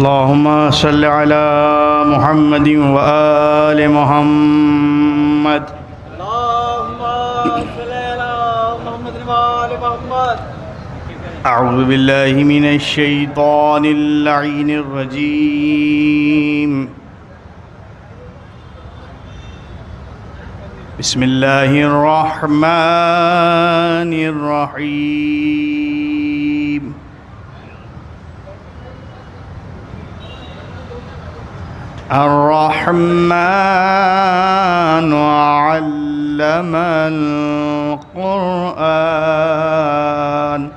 اللهم صل على محمد وآل محمد. اللهم صل على محمد وآل محمد. أعوذ بالله من الشيطان اللعين الرجيم. بسم الله الرحمن الرحيم. الرحمن علم القرآن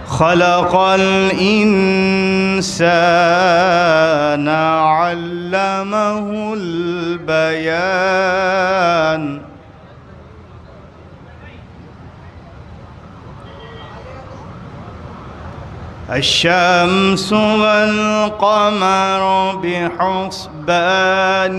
خلق الإنسان علمه البيان الشمس والقمر بحسبان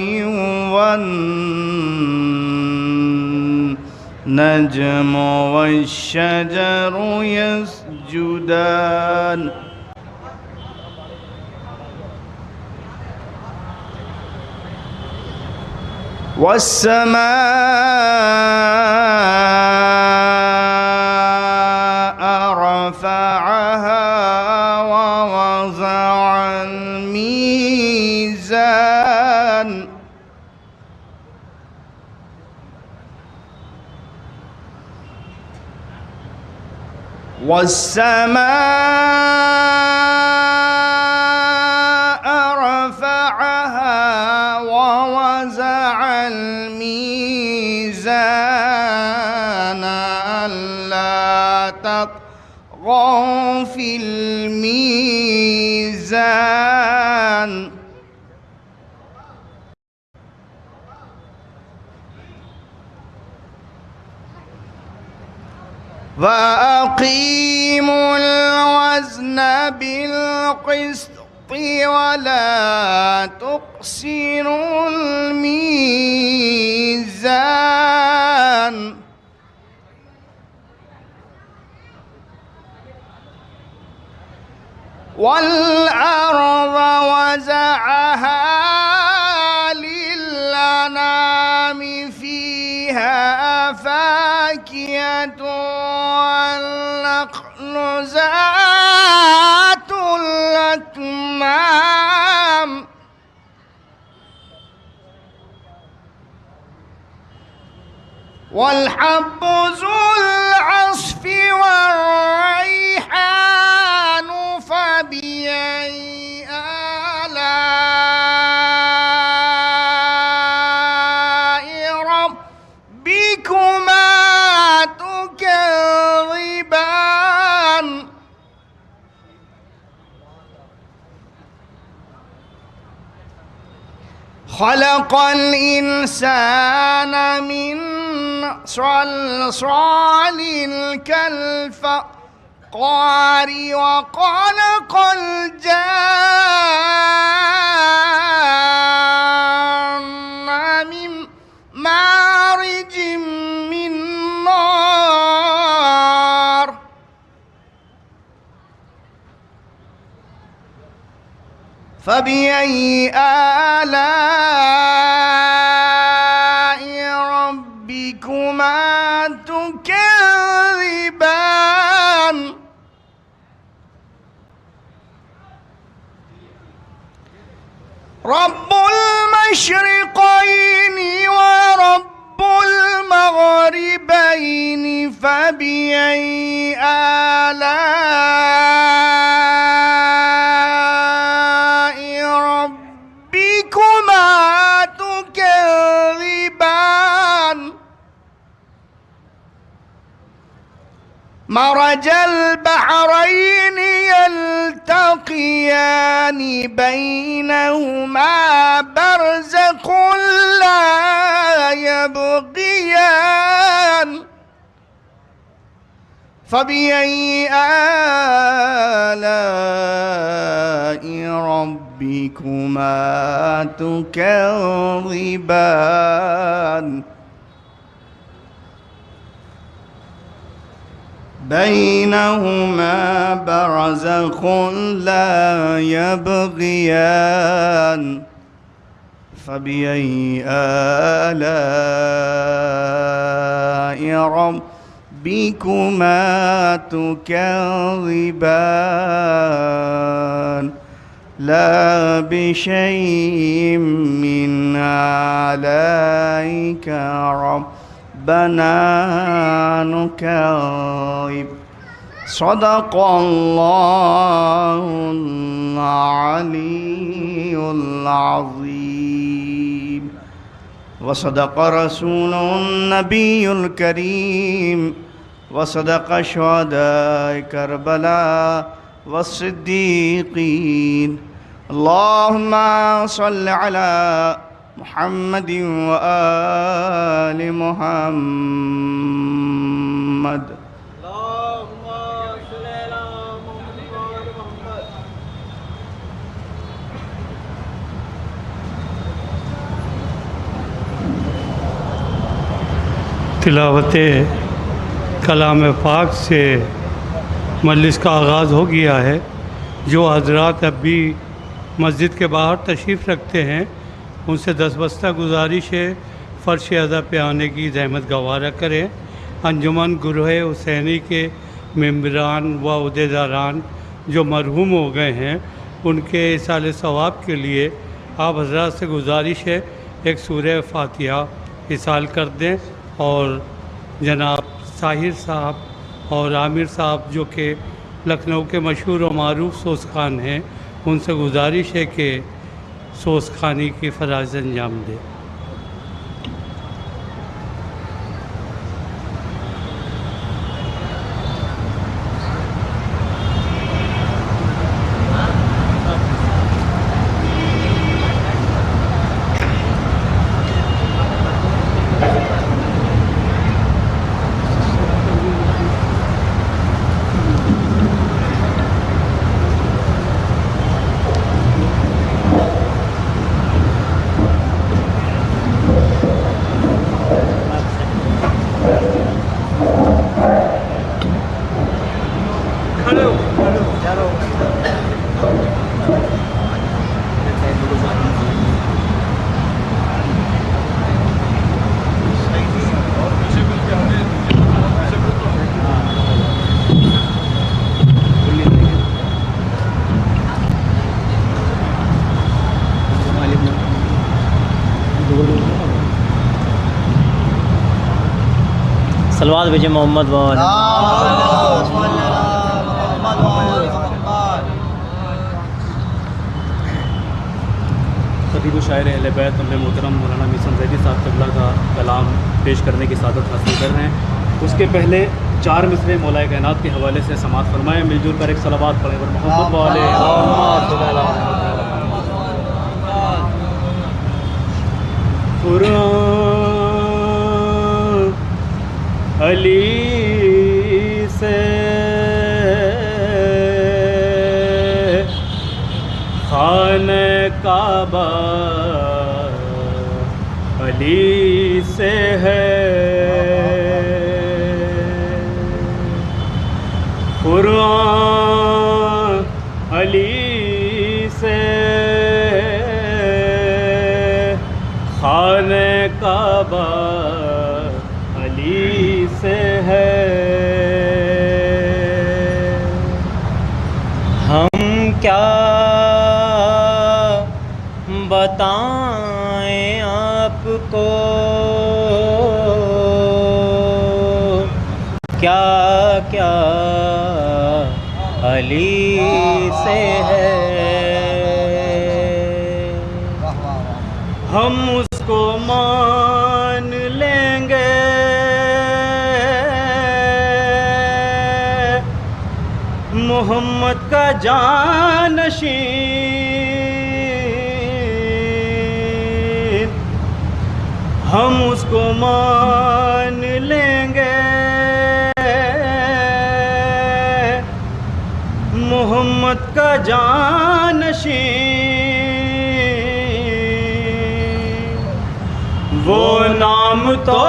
والنجم والشجر يسجدان والسماء رفعها ووضع الميزان والسماء رفعها ووضع الميزان ألا تطغوا في الميزان وأقيموا الوزن بالقسط ولا تخسروا الميزان والأرض وزعها للأنام فيها فاكهة والنخل ذات الأكمام والحب ذو العصف والريحان فبأي آلاء ربكما تكذبان خلق الإنسان من صلصال كالفخار وخلق الجان من مارج من نار فبأي آلاء ربكما تكذبان رب المشرقين ورب المغربين فبأي آلاء ربكما تكذبان مرج البحرين يلتقيان بينهما برزخ لا يبغيان فبأي آلاء ربكما تكذبان بينهما برزخ لا يبغيان فبأي آلاء ربكما تكذبان لا بشيء من عليك ربنا نكذب صدق الله العلي العظيم وصدق رسوله النبي الكريم وصدق شهداء كربلاء والصديقين اللهم صل على محمد وآل محمد اللهم صل على محمد وآل محمد. تلاوت کلام پاک سے مجلس کا آغاز ہو گیا ہے. جو حضرات اب بھی مسجد کے باہر تشریف رکھتے ہیں ان سے دستبستہ گزارش ہے فرش ادا پہ آنے کی زحمت گوارہ کریں. انجمن گروہ حسینی کے ممبران و عہدیداران جو مرحوم ہو گئے ہیں ان کے ایصال ثواب کے لیے آپ حضرات سے گزارش ہے ایک سورہ فاتحہ ایصال کر دیں. اور جناب طاہر صاحب اور عامر صاحب جو کہ لکھنؤ کے مشہور و معروف سوزخان ہیں ان سے گزارش ہے کہ سوزخانی کی فرائض انجام دیں. صلوات بھیجے محمد وآل خطیب و شاعر اہل بیت ہم محترم مولانا میثم زیدی صاحب قبلہ کا کلام پیش کرنے کی سعادت حاصل کر رہے ہیں. اس کے پہلے 4 مصرے مولا کائنات کے حوالے سے سماعت فرمائیں. مل جل کر ایک صلوات پڑھیں اور محمد والے قرآن علی سے خانہ کعبہ علی سے ہے. قرآن علی سے خانہ کعبہ علی سے ہے. ہم کیا بتائیں آپ کو کیا کیا علی سے ہے. ہم اس کو مان لیں گے محمد کا جانشین. ہم اس کو مان لیں گے محمد کا جانشین. وہ نام تو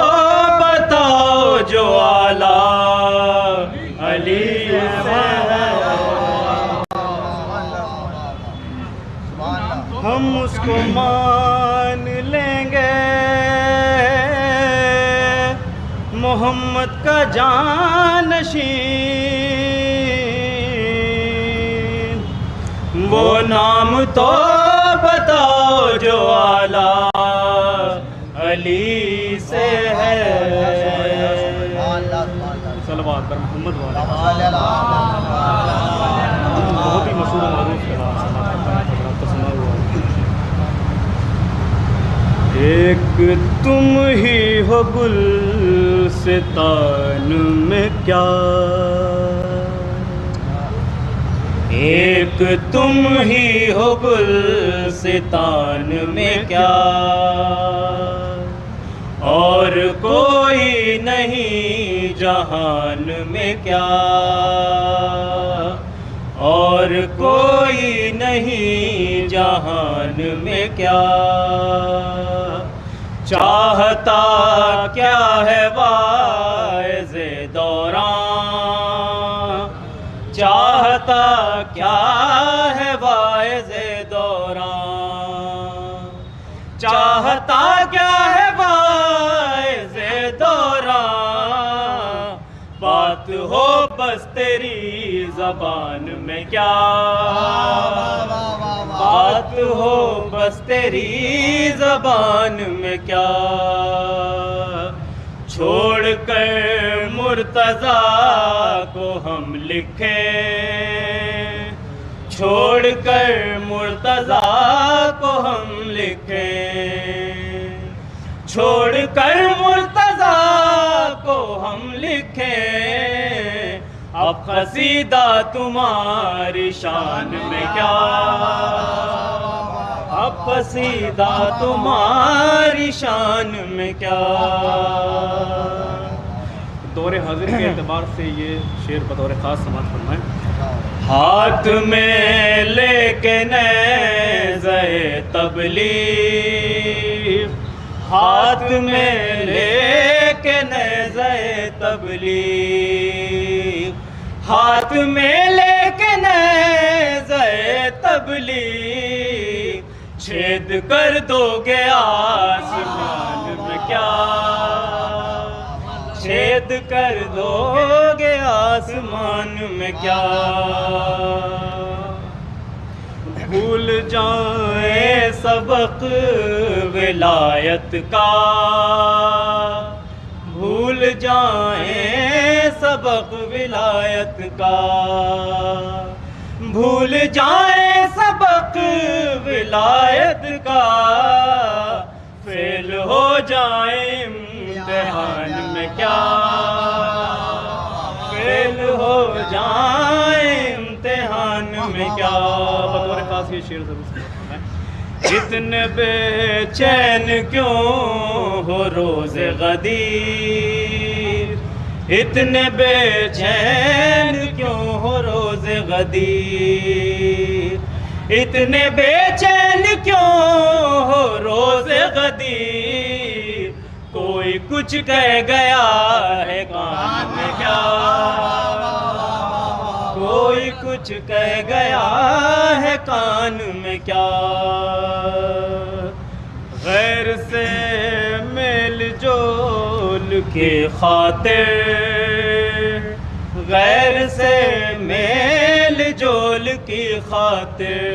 بتاؤ جو اعلیٰ سے ہے ہم اس کو مان لیں گے محمد کا جانشین، وہ نام تو بتاؤ جو اعلیٰ علی سے ہے۔ صلوات پر محمد والے بہت ہی مشہور و معروف کلام حضرات کو سنا ہوا ہے۔ ایک تم ہی ہو گلستان میں کیا، ایک تم ہی ہو گلستان میں کیا، اور کوئی نہیں جہان میں کیا، اور کوئی نہیں جہان میں کیا، چاہتا کیا ہے واعظ دوران، چاہتا کیا ہے واعظ دوران، چاہتا کیا ہے واعظ دوران، بات ہو بس تیری زبان میں کیا، بات ہو بس تیری زبان میں کیا، چھوڑ کر مرتضیٰ کو ہم لکھیں، چھوڑ کر مرتضیٰ کو ہم لکھیں، چھوڑ کر مرتضیٰ کو ہم لکھیں، اب قصیدہ تمہاری شان میں کیا، اب قصیدہ تمہاری شان میں کیا۔ دور حاضر کے اعتبار سے یہ شعر بطور خاص سماعت فرمائیں۔ ہاتھ میں لے کے نیزہ تبلیغ، ہاتھ میں لے کے نیزہ تبلیغ، ہاتھ میں لے کے نیزہ تبلیغ، چھید کر دو گے آسمان میں کیا، چھید کر دو گے آسمان میں کیا، بھول جائیں سبق ولایت کا، بھول جائیں سبق ولایت کا، بھول جائیں سبق ولایت کا، فیل ہو جائیں امتحان میں کیا، فیل ہو جائیں امتحان میں کیا۔ بطور خاص یہ شعر ضرور سماعت فرمائیں۔ اتنے بے چین کیوں ہو روز غدیر، اتنے بے چین کیوں ہو روز غدیر، اتنے بے چین کیوں ہو روز غدیر، کوئی کچھ کہہ گیا ہے کان میں کیا، کوئی کچھ کہہ گیا ہے کان میں کیا، غیر سے میل جول کی خاطر، غیر سے میل جول کی خاطر،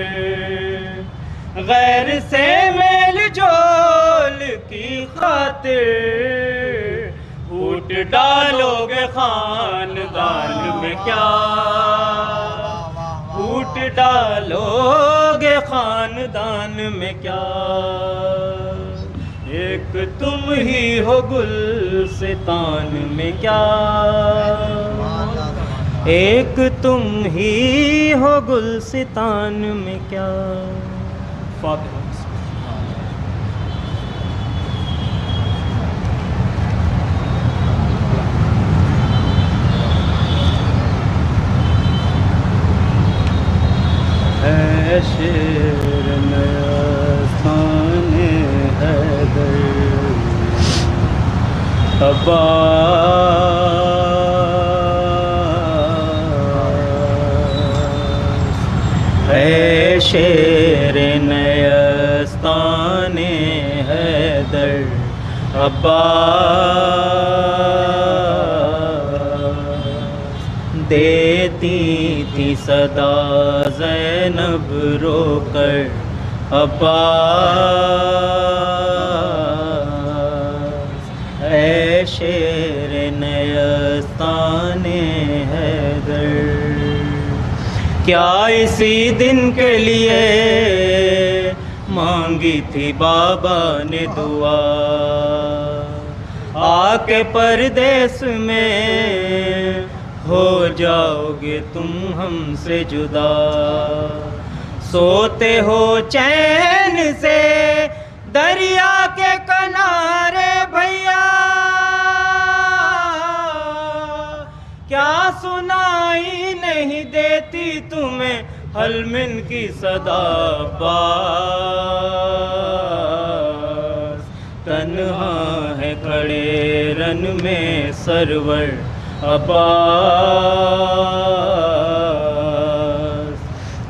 غیر سے میل جول کی خاطر، پھوٹ ڈالو گے خاندان میں کیا، پھوٹ ڈالو گے خاندان میں کیا، ایک تم ہی ہو گلستان میں کیا، ایک تم ہی ہو گلستان میں کیا۔ فاتحہ۔ شیر نیستان حیدر اے شیر نیستان حیدر عباس، دیتی تھی صدا زینب رو کر عباس، اے شیر نیستان حیدر، کیا اسی دن کے لیے مانگی تھی بابا نے دعا، آ کے پردیس میں ہو جاؤ گے تم ہم سے جدا، سوتے ہو چین سے دریا کے کنارے بھیا، کیا سنائی نہیں دیتی تمہیں حلمن کی صدا عباس، تنہا ہے کھڑے رن میں سرور عباس،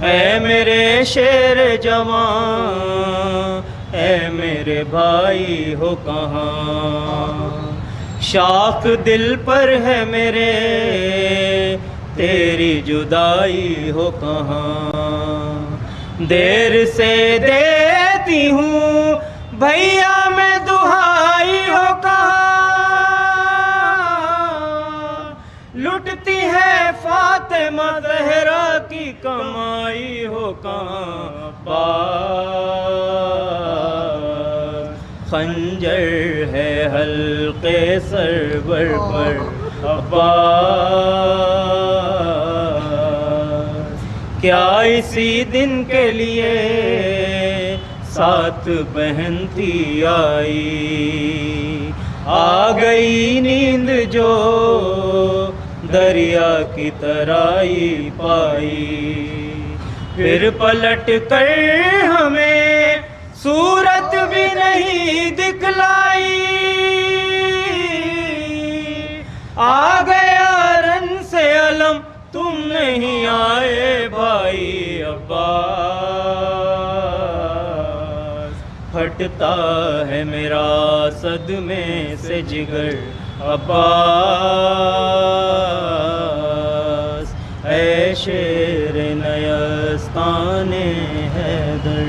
اے میرے شیر جوان، اے میرے بھائی ہو کہاں، شاخ دل پر ہے میرے تیری جدائی ہو کہاں، دیر سے دیتی ہوں بھیا میں دہائی ہو کہاں، لٹتی ہے فاطمہ زہرا کی کمائی ہو کہاں، عباس خنجر ہے حلقے سرور پر عباس، کیا اسی دن کے لیے ساتھ بہن تھی آئی، آ گئی نیند جو دریا کی ترائی پائی، پھر پلٹ کر ہمیں صورت بھی نہیں دکھلائی، آ گیا رن سے علم تم نہیں آئے بھائی عباس، پھٹتا ہے میرا صدمے سے جگر عباس، اے شیر نیستان حیدر۔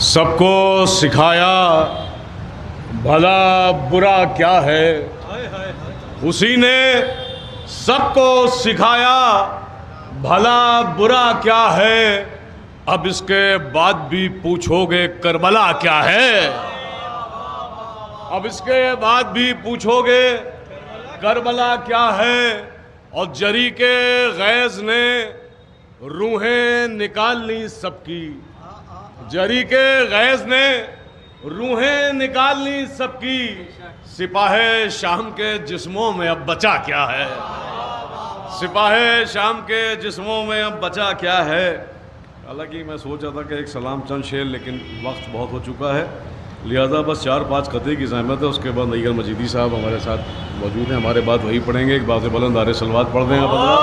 سب کو سکھایا بھلا برا کیا ہے، اسی نے سب کو سکھایا بھلا برا کیا ہے، اب اس کے بعد بھی پوچھو گے کربلا کیا ہے، اب اس کے بعد بھی پوچھو گے کربلا کیا ہے۔ اور جری کے غیظ نے روحیں نکال لی سب کی، جری کے غیظ نے روحیں نکال لی سب کی، سپاہ شام کے جسموں میں اب بچا کیا ہے، سپاہ شام کے جسموں میں اب بچا کیا ہے۔ حالانکہ میں سوچا تھا کہ ایک سلام چند شعر، لیکن وقت بہت ہو چکا ہے، لہذا بس 4-5 قطعے کی زحمت ہے۔ اس کے بعد نیگر مجیدی صاحب ہمارے ساتھ موجود ہیں، ہمارے بعد وہی پڑھیں گے۔ ایک باز بلند نعرے صلوات پڑھ دیں آپ حضرات۔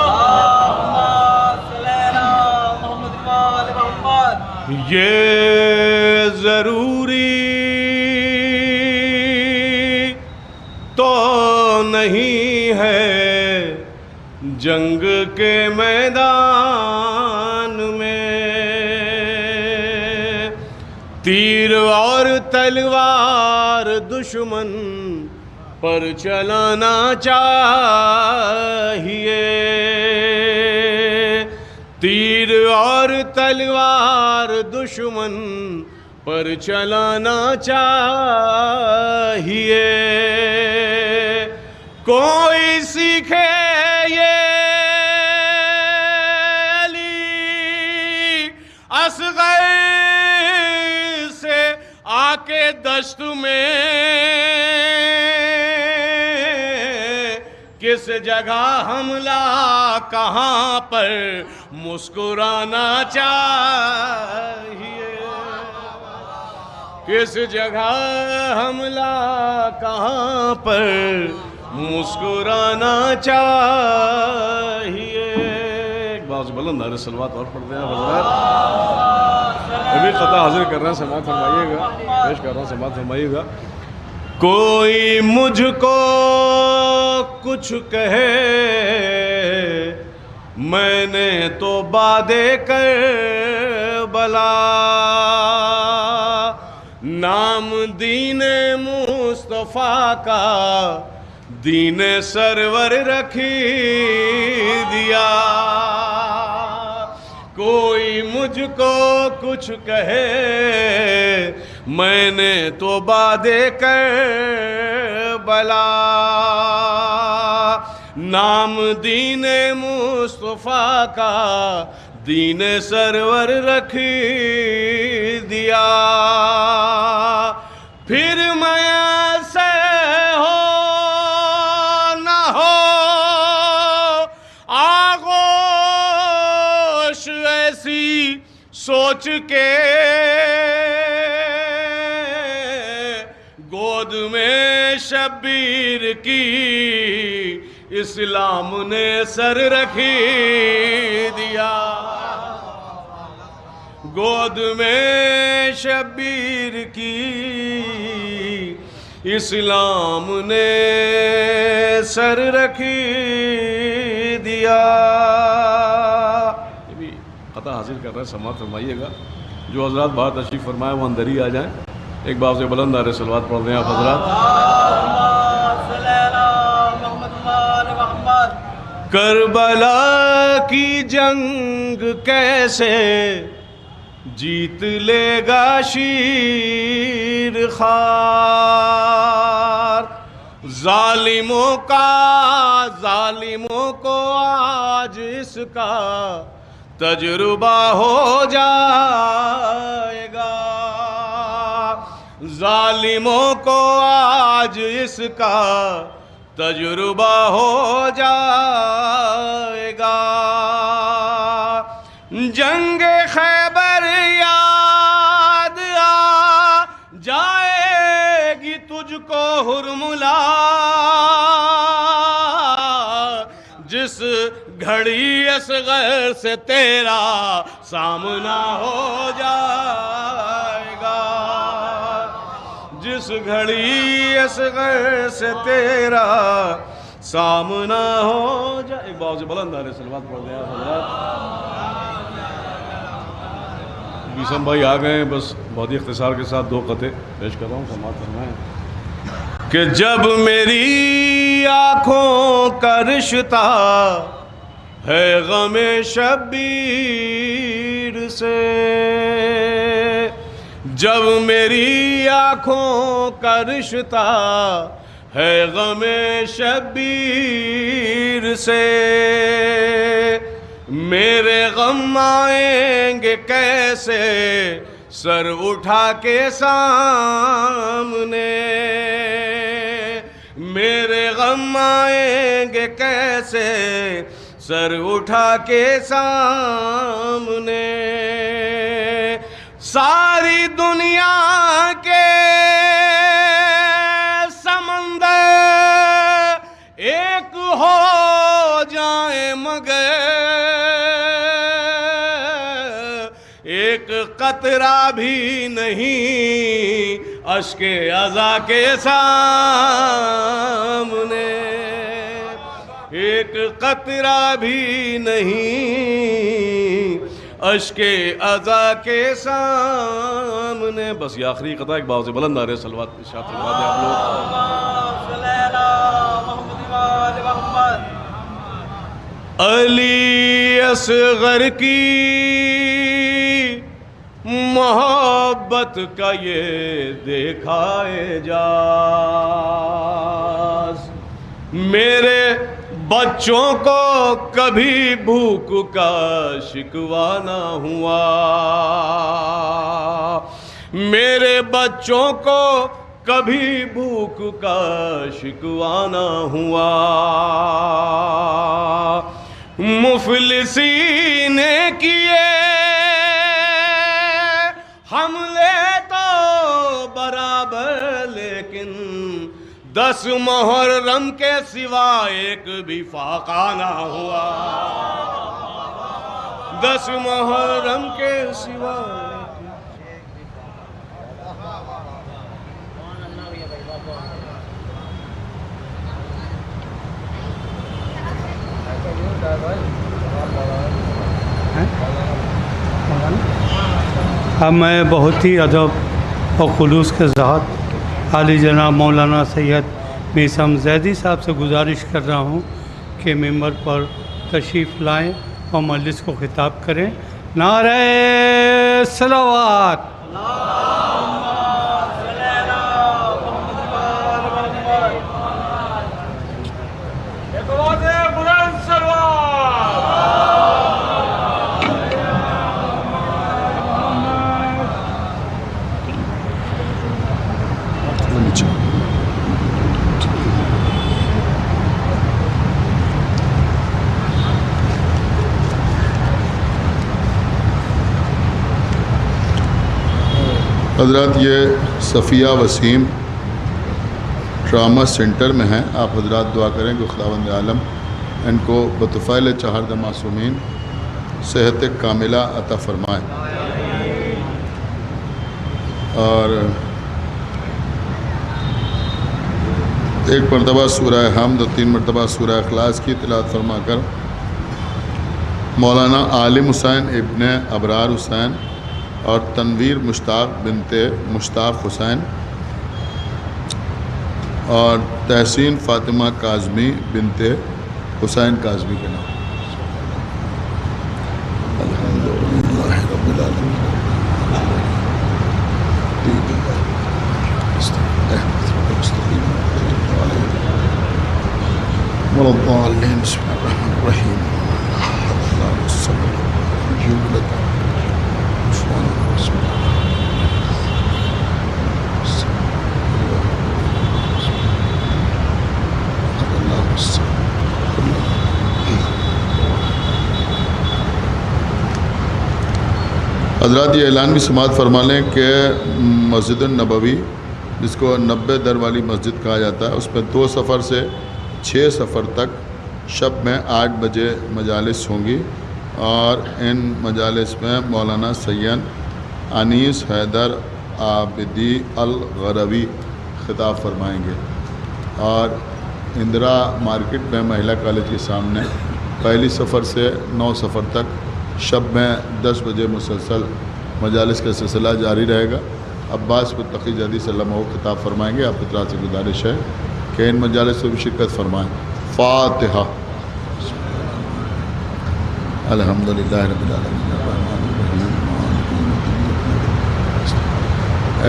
یہ ضروری تو نہیں ہے جنگ کے میدان میں تیر اور تلوار دشمن پر چلانا چاہیے، تیر اور تلوار دشمن پر چلانا چاہیے، کوئی سیکھے یہ علی اصغر سے آ کے دشت میں، کس جگہ حملہ کہاں پر مسکرانا چاہیے، کس جگہ حملہ کہاں پر مسکرانا چاہیے۔ ایک باز بلند نعرے صلوات اور پڑھتے ہیں حضرات۔ ابھی قطع حاضر کر رہے ہیں، سماعت فرمائیے گا، پیش کر رہا ہوں، سماعت فرمائیے گا۔ کوئی مجھ کو کچھ کہے میں نے تو باد کربلا، نام دین مصطفیٰ کا دین سرور رکھی دیا، کوئی مجھ کو کچھ کہے میں نے تو باد کربلا، نام دین مصطفیٰ کا دین سرور رکھی دیا، پھر میں سے ہو نہ ہو آغوش ایسی سوچ کے، گود میں شبیر کی اسلام نے سر رکھی دیا، گود میں شبیر کی اسلام نے سر رکھی دیا۔ یہ بھی قطع حاصل کر رہے ہیں، سماعت فرمائیے گا۔ جو حضرات باہر تشریف فرمائے وہ اندر ہی آ جائیں۔ ایک باز بلند نعرے صلوات پڑھ دیں آپ حضرات۔ کربلا کی جنگ کیسے جیت لے گا شیر خوار، ظالموں کو آج اس کا تجربہ ہو جائے گا، ظالموں کو آج اس کا تجربہ ہو جائے گا، جنگ خیبر یاد آ جائے گی تجھ کو حرملا، جس گھڑی اصغر سے تیرا سامنا ہو جائے گا، جس گھڑی اصغر سے تیرا سامنا ہو جائے۔ ایک باز بلند نعرے صلوات پڑھ دیں حضرات۔ بیسم بھائی آ گئے ہیں، بس بہت ہی اختصار کے ساتھ 2 قطعے پیش کر رہا ہوں، سماعت فرمائیں کہ جب میری آنکھوں کا رشتہ ہے غم شبیر سے، جب میری آنکھوں کا رشتہ ہے غم شبیر سے، میرے غم آئیں گے کیسے سر اٹھا کے سامنے، میرے غم آئیں گے کیسے سر اٹھا کے سامنے، ساری دنیا کے سمندر ایک ہو جائیں مگر ایک قطرہ بھی نہیں اشک عزا کے سامنے، ایک قطرہ بھی نہیں اشک عزا کے سامنے۔ بس یہ آخری قطعہ ایک باؤ سے بلند آ رہے صلوات ارشاد فرما دیں آپ لوگ۔ علی اصغر کی محبت کا یہ دیکھا اعجاز، میرے بچوں کو کبھی بھوک کا شکوہ نہ ہوا، میرے بچوں کو کبھی بھوک کا شکوہ نہ ہوا، مفلسی نے کیے حملے تو برابر لیکن 10 محرم کے سوا ایک بھی فاقہ نہ ہوا، 10 محرم کے سوا اب میں بہت ہی ادب اور خلوص کے ساتھ عالی جناب مولانا سید میثم زیدی صاحب سے گزارش کر رہا ہوں کہ ممبر پر تشریف لائیں اور مجلس کو خطاب کریں۔ نعرہ صلوات۔ حضرات یہ صفیہ وسیم ٹراما سینٹر میں ہیں، آپ حضرات دعا کریں کہ خداوند عالم ان کو بطفیل چہاردہ معصومین صحت کاملہ عطا فرمائے، اور ایک مرتبہ سورہ حمد اور 3 مرتبہ سورہ اخلاص کی تلاوت فرما کر مولانا عالم حسین ابن ابرار حسین اور تنویر مشتاق بنت مشتاق حسین اور تحسین فاطمہ کاظمی بنت حسین کاظمی کے نام۔ الحمدللہ رب العالمین والضالین بسم اللہ الرحمن الرحیم حضرات یہ اعلان بھی سماعت فرما لیں کہ مسجد النبوی جس کو 90 در والی مسجد کہا جاتا ہے، اس میں 2 سفر سے 6 سفر تک شب میں 8 بجے مجالس ہوں گی، اور ان مجالس میں مولانا سید انیس حیدر عابدی الغروی خطاب فرمائیں گے، اور اندرا مارکیٹ میں مہیلا کالج کے سامنے پہلی سفر سے 9 سفر تک شب میں 10 بجے مسلسل مجالس کا سلسلہ جاری رہے گا. عباس بن تقی جدی صلی اللہ علیہ وسلم خطاب فرمائیں گے. آپ اطلاع سے گزارش ہے کہ ان مجالس میں بھی شرکت فرمائیں. فاتحہ. الحمدللہ رب العالمین الرحمن الرحیم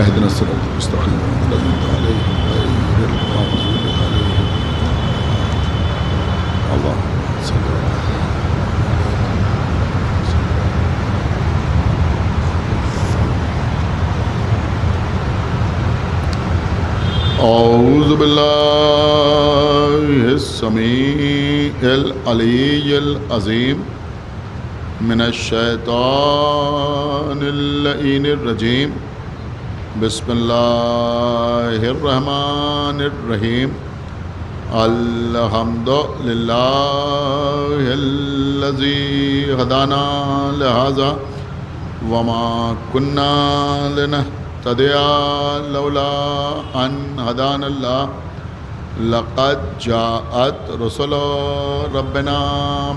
اهدنا الصراط المستقيم صراط الذين أنعمت عليهم غير المغضوب عليهم. اللهم صل أعوذ بالله السميع العلي العظيم من الشيطان اللعين الرجيم. بسم الله الرحمن الرحيم. الحمد لله الذي هدانا لهذا وما كنا لنهتدي لولا أن هدانا الله. لقد جاءت رسل ربنا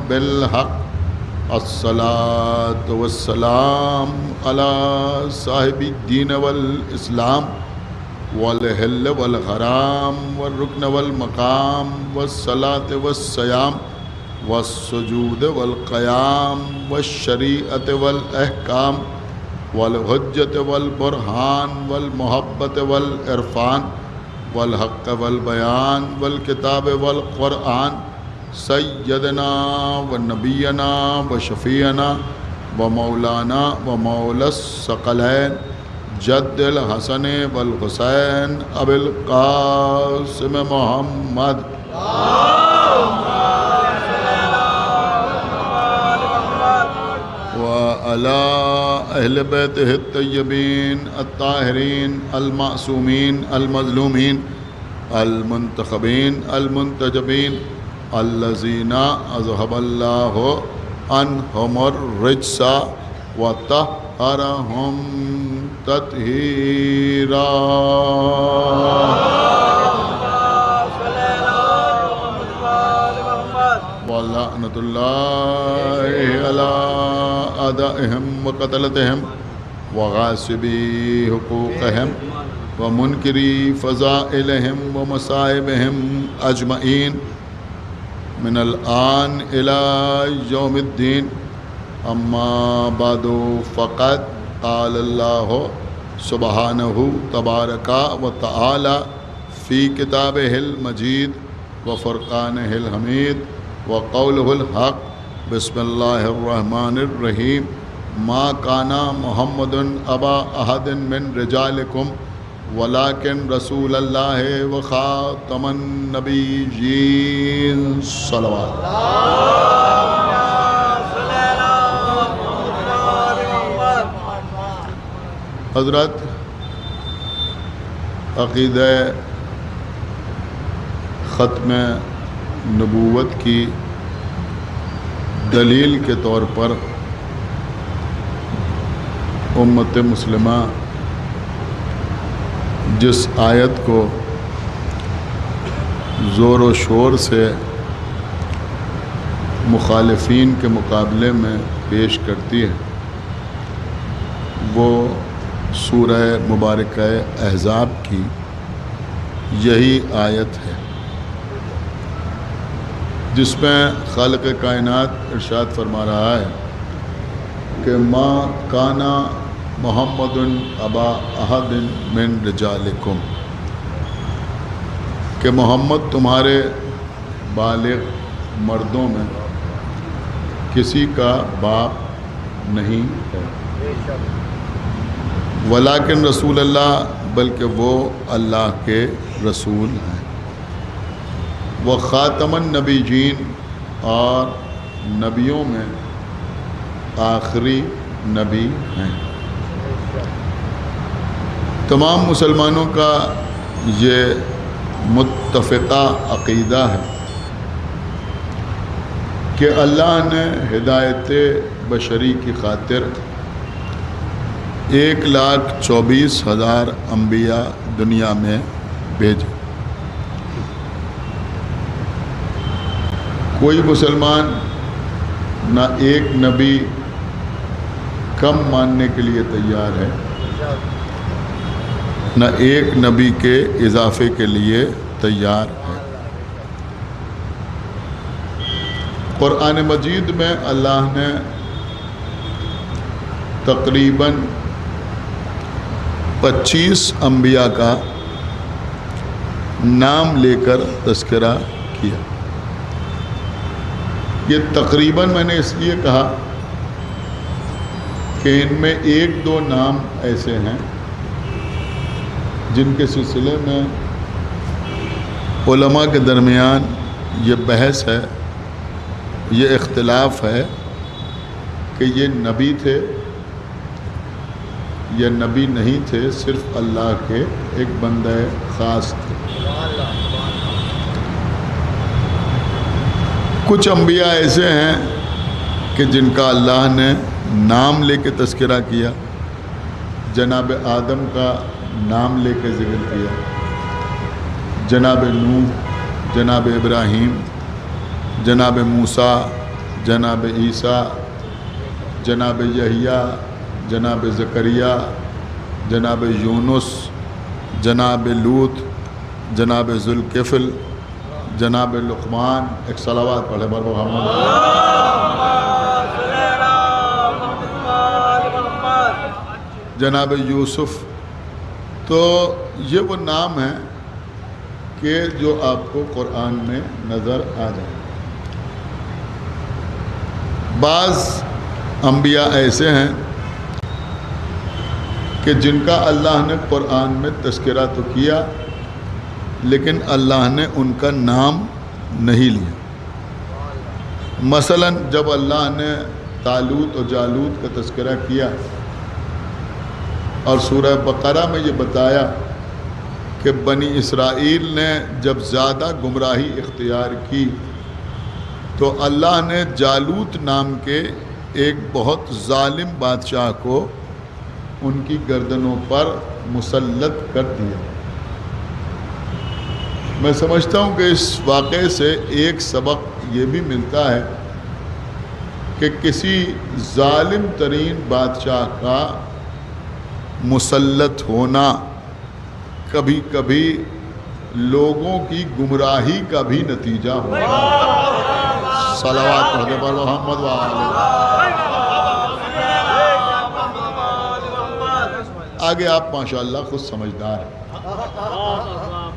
بالحق. الصلاة والسلام على صاحب الدين والإسلام والحل والحرام والركن والمقام والصلاة والصيام والسجود والقيام والشريعة والأحكام والحجة والبرهان والمحبة والعرفان والحق والبيان والكتاب والقرآن. سیدنا و نبینا و شفیعنا و مولانا و مولا الثقلین جد الحسن والحسین ابی القاسم محمد وعلی اہل بیتہ الطیبین الطاہرین المعصومین المظلومین المنتخبین المنتجبین الذین اذهب اللہ عنہم الرجس وطہرہم تطہیرا. ولعنۃ اللہ علی اعدائہم وقتلتہم وغاصبی حقوقہم ومنکری فضائلہم ومصائبہم اجمعین من الآن إلى يوم الدين. أما بعد فقد قال الله سبحانه تبارك وتعالى في كتابه المجيد وفرقانه الحميد وقوله الحق. بسم الله الرحمن الرحيم. ما كان محمد أبا أحد من رجالكم ولكن رسول اللہ وخاتم النبیین. صلوات. حضرت عقیدہ ختم نبوت کی دلیل کے طور پر امت مسلمہ جس آیت کو زور و شور سے مخالفین کے مقابلے میں پیش کرتی ہے وہ سورہ مبارکہ احزاب کی یہی آیت ہے جس میں خالق کائنات ارشاد فرما رہا ہے کہ ما کانا محمد ابا احد من رجالکم، کہ محمد تمہارے بالغ مردوں میں کسی کا باپ نہیں ہے، ولیکن رسول اللہ، بلکہ وہ اللہ کے رسول ہیں، وہ خاتم النبیین، اور نبیوں میں آخری نبی ہیں۔ تمام مسلمانوں کا یہ متفقہ عقیدہ ہے کہ اللہ نے ہدایت بشری کی خاطر 1,24,000 انبیاء دنیا میں بھیجے۔ کوئی مسلمان نہ ایک نبی کم ماننے کے لیے تیار ہے، نہ ایک نبی کے اضافے کے لیے تیار ہے۔ قرآن مجید میں اللہ نے تقریباً 25 انبیاء کا نام لے کر تذکرہ کیا۔ یہ تقریباً میں نے اس لیے کہا کہ ان میں ایک دو نام ایسے ہیں جن کے سلسلے میں علماء کے درمیان یہ بحث ہے، یہ اختلاف ہے کہ یہ نبی تھے یا نبی نہیں تھے، صرف اللہ کے ایک بندہ خاص تھے۔ کچھ انبیاء ایسے ہیں کہ جن کا اللہ نے نام لے کے تذکرہ کیا، جناب آدم کا نام لے کے ذکر کیا، جناب نوح، جناب ابراہیم، جناب موسیٰ، جناب عیسیٰ، جناب یحییٰ، جناب زکریا، جناب یونس، جناب لوط، جناب ذوالکفل، جناب لقمان۔ ایک صلوات پڑھے بر محمد۔ جناب یوسف۔ تو یہ وہ نام ہیں کہ جو آپ کو قرآن میں نظر آ جائے۔ بعض انبیاء ایسے ہیں کہ جن کا اللہ نے قرآن میں تذکرہ تو کیا لیکن اللہ نے ان کا نام نہیں لیا۔ مثلا جب اللہ نے طالوت اور جالوت کا تذکرہ کیا اور سورہ بقرہ میں یہ بتایا کہ بنی اسرائیل نے جب زیادہ گمراہی اختیار کی تو اللہ نے جالوت نام کے ایک بہت ظالم بادشاہ کو ان کی گردنوں پر مسلط کر دیا۔ میں سمجھتا ہوں کہ اس واقعے سے ایک سبق یہ بھی ملتا ہے کہ کسی ظالم ترین بادشاہ کا مسلط ہونا کبھی کبھی لوگوں کی گمراہی کا بھی نتیجہ ہوگا۔ صلوات پڑھتے پر محمد وآلہ۔ آگے آپ ماشاءاللہ خود سمجھدار ہیں۔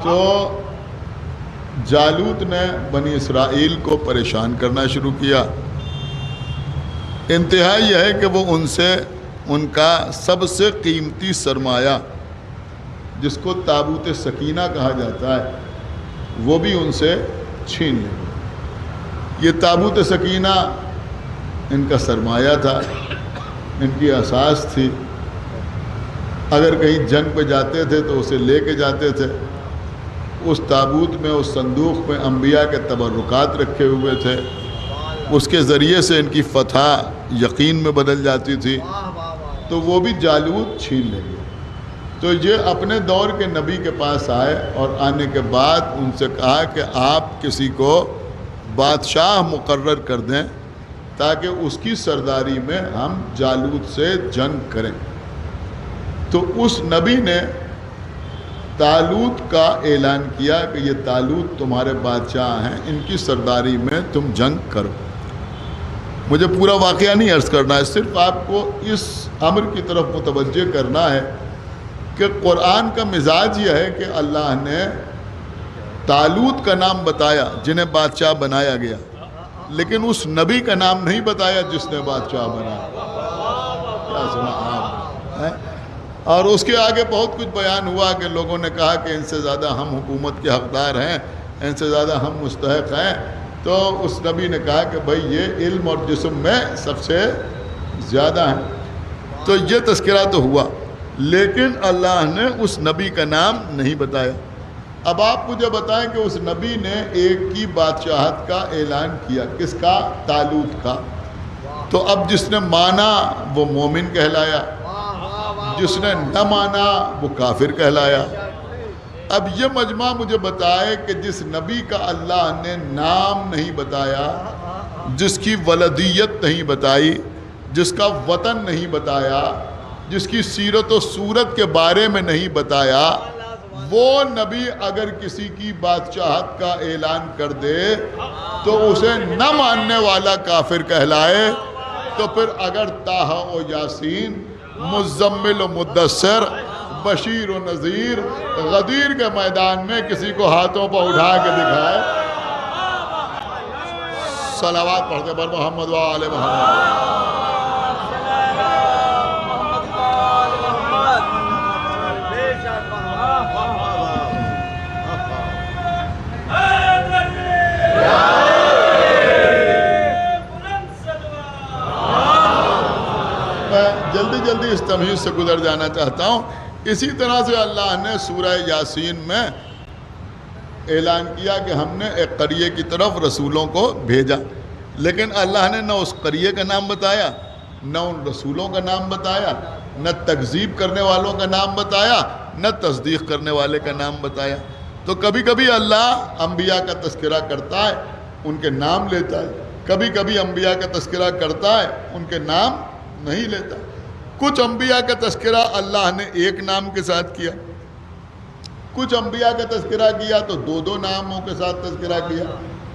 تو جالوت نے بنی اسرائیل کو پریشان کرنا شروع کیا۔ انتہا یہ ہے کہ وہ ان سے ان کا سب سے قیمتی سرمایہ جس کو تابوت سکینہ کہا جاتا ہے وہ بھی ان سے چھین لے۔ یہ تابوت سکینہ ان کا سرمایہ تھا، ان کی اساس تھی۔ اگر کہیں جنگ پہ جاتے تھے تو اسے لے کے جاتے تھے۔ اس تابوت میں، اس صندوق میں انبیاء کے تبرکات رکھے ہوئے تھے، اس کے ذریعے سے ان کی فتح یقین میں بدل جاتی تھی۔ تو وہ بھی جالوت چھین لے گئے۔ تو یہ اپنے دور کے نبی کے پاس آئے اور آنے کے بعد ان سے کہا کہ آپ کسی کو بادشاہ مقرر کر دیں تاکہ اس کی سرداری میں ہم جالوت سے جنگ کریں۔ تو اس نبی نے طالوت کا اعلان کیا کہ یہ طالوت تمہارے بادشاہ ہیں، ان کی سرداری میں تم جنگ کرو۔ مجھے پورا واقعہ نہیں عرض کرنا ہے، صرف آپ کو اس امر کی طرف متوجہ کرنا ہے کہ قرآن کا مزاج یہ ہے کہ اللہ نے طالوت کا نام بتایا جنہیں بادشاہ بنایا گیا، لیکن اس نبی کا نام نہیں بتایا جس نے بادشاہ بنایا۔ کیا سنا آپ؟ اور اس کے آگے بہت کچھ بیان ہوا کہ لوگوں نے کہا کہ ان سے زیادہ ہم حکومت کے حقدار ہیں، ان سے زیادہ ہم مستحق ہیں۔ تو اس نبی نے کہا کہ بھائی یہ علم اور جسم میں سب سے زیادہ ہیں۔ تو یہ تذکرہ تو ہوا، لیکن اللہ نے اس نبی کا نام نہیں بتایا۔ اب آپ مجھے بتائیں کہ اس نبی نے ایک کی بادشاہت کا اعلان کیا، کس کا؟ طالوت کا۔ تو اب جس نے مانا وہ مومن کہلایا، جس نے نہ مانا وہ کافر کہلایا۔ اب یہ مجمع مجھے بتائے کہ جس نبی کا اللہ نے نام نہیں بتایا، جس کی ولدیت نہیں بتائی، جس کا وطن نہیں بتایا، جس کی سیرت و صورت کے بارے میں نہیں بتایا، وہ نبی اگر کسی کی بادشاہت کا اعلان کر دے تو اسے نہ ماننے والا کافر کہلائے۔ تو پھر اگر طٰہٰ و یاسین، مزمل و مدثر، بشیر و نذیر غدیر کے میدان میں کسی کو ہاتھوں پر اٹھا کے دکھائے، صلوات پڑھتے پر محمد و آل محمد۔ جلدی جلدی اس تمہید سے گزر جانا چاہتا ہوں۔ اسی طرح سے اللہ نے سورہ یاسین میں اعلان کیا کہ ہم نے ایک قریے کی طرف رسولوں کو بھیجا، لیکن اللہ نے نہ اس قریے کا نام بتایا، نہ ان رسولوں کا نام بتایا، نہ تکذیب کرنے والوں کا نام بتایا، نہ تصدیق کرنے والے کا نام بتایا۔ تو کبھی کبھی اللہ انبیاء کا تذکرہ کرتا ہے، ان کے نام لیتا ہے، کبھی کبھی انبیاء کا تذکرہ کرتا ہے، ان کے نام نہیں لیتا۔ کچھ انبیاء کا تذکرہ اللہ نے ایک نام کے ساتھ کیا، کچھ انبیاء کا تذکرہ کیا تو دو دو ناموں کے ساتھ تذکرہ کیا۔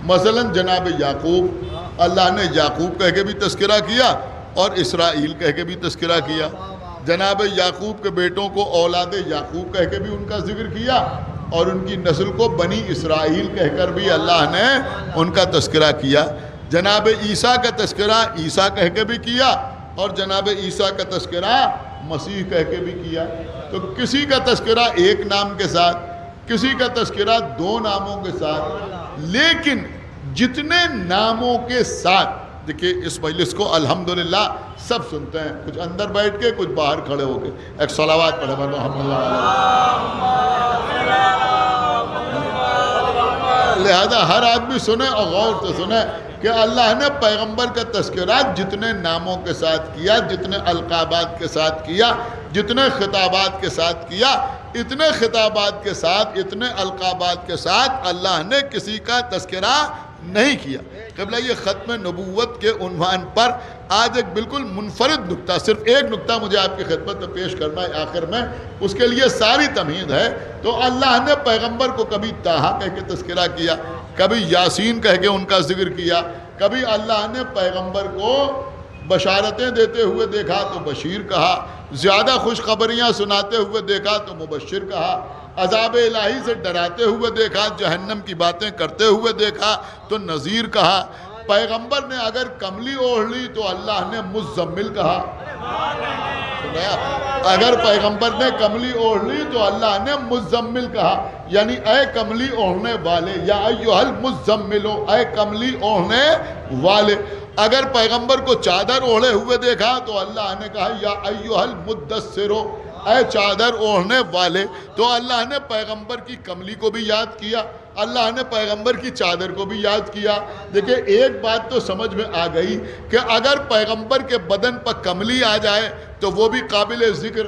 مثلا جناب یعقوب، اللہ نے یعقوب کہہ کے بھی تذکرہ کیا اور اسرائیل کہہ کے بھی تذکرہ کیا۔ جناب یعقوب کے بیٹوں کو اولاد یعقوب کہہ کے بھی ان کا ذکر کیا، اور ان کی نسل کو بنی اسرائیل کہہ کر بھی اللہ نے ان کا تذکرہ کیا۔ جناب عیسیٰ کا تذکرہ عیسیٰ کہہ کے بھی کیا، اور جناب عیسیٰ کا تذکرہ مسیح کہہ کے بھی کیا۔ تو کسی کا تذکرہ ایک نام کے ساتھ، کسی کا تذکرہ دو ناموں کے ساتھ، لیکن جتنے ناموں کے ساتھ، دیکھیں اس مجلس کو الحمدللہ سب سنتے ہیں، کچھ اندر بیٹھ کے، کچھ باہر کھڑے ہو کے۔ ایک صلوات پڑھے محمد لہذا ہر آدمی سنے اور غور سے سنے کہ اللہ نے پیغمبر کا تذکرہ جتنے ناموں کے ساتھ کیا، جتنے القابات کے ساتھ کیا، جتنے خطابات کے ساتھ کیا، اتنے خطابات کے ساتھ، اتنے القابات کے ساتھ اللہ نے کسی کا تذکرہ نہیں کیا۔ قبلہ یہ ختم نبوت کے عنوان پر آج ایک بالکل منفرد نکتہ، صرف ایک نکتہ مجھے آپ کی خدمت میں پیش کرنا ہے آخر میں، اس کے لیے ساری تمہید ہے۔ تو اللہ نے پیغمبر کو کبھی طٰہٰ کہہ کے تذکرہ کیا، کبھی یاسین کہہ کے ان کا ذکر کیا، کبھی اللہ نے پیغمبر کو بشارتیں دیتے ہوئے دیکھا تو بشیر کہا، زیادہ خوشخبریاں سناتے ہوئے دیکھا تو مبشر کہا، عذاب الہی سے ڈراتے ہوئے دیکھا، جہنم کی باتیں کرتے ہوئے دیکھا تو نذیر کہا۔ پیغمبر نے اگر کملی اوڑھ لی تو اللہ نے مزمل کہا۔ اگر پیغمبر نے کملی اوڑھ لی تو اللہ نے مزمل کہا، یعنی اے کملی اوڑھنے والے، یا ایھا المزملو، اے کملی اوڑھنے والے۔ اگر پیغمبر کو چادر اوڑھے ہوئے دیکھا تو اللہ نے کہا یا ایھا المدثرو، اے چادر اوڑھنے والے۔ تو اللہ نے پیغمبر کی کملی کو بھی یاد کیا، اللہ نے پیغمبر کی چادر کو بھی یاد کیا۔ دیکھیں ایک بات تو سمجھ میں آ گئی کہ اگر پیغمبر کے بدن پر کملی آ جائے تو وہ بھی قابل ذکر،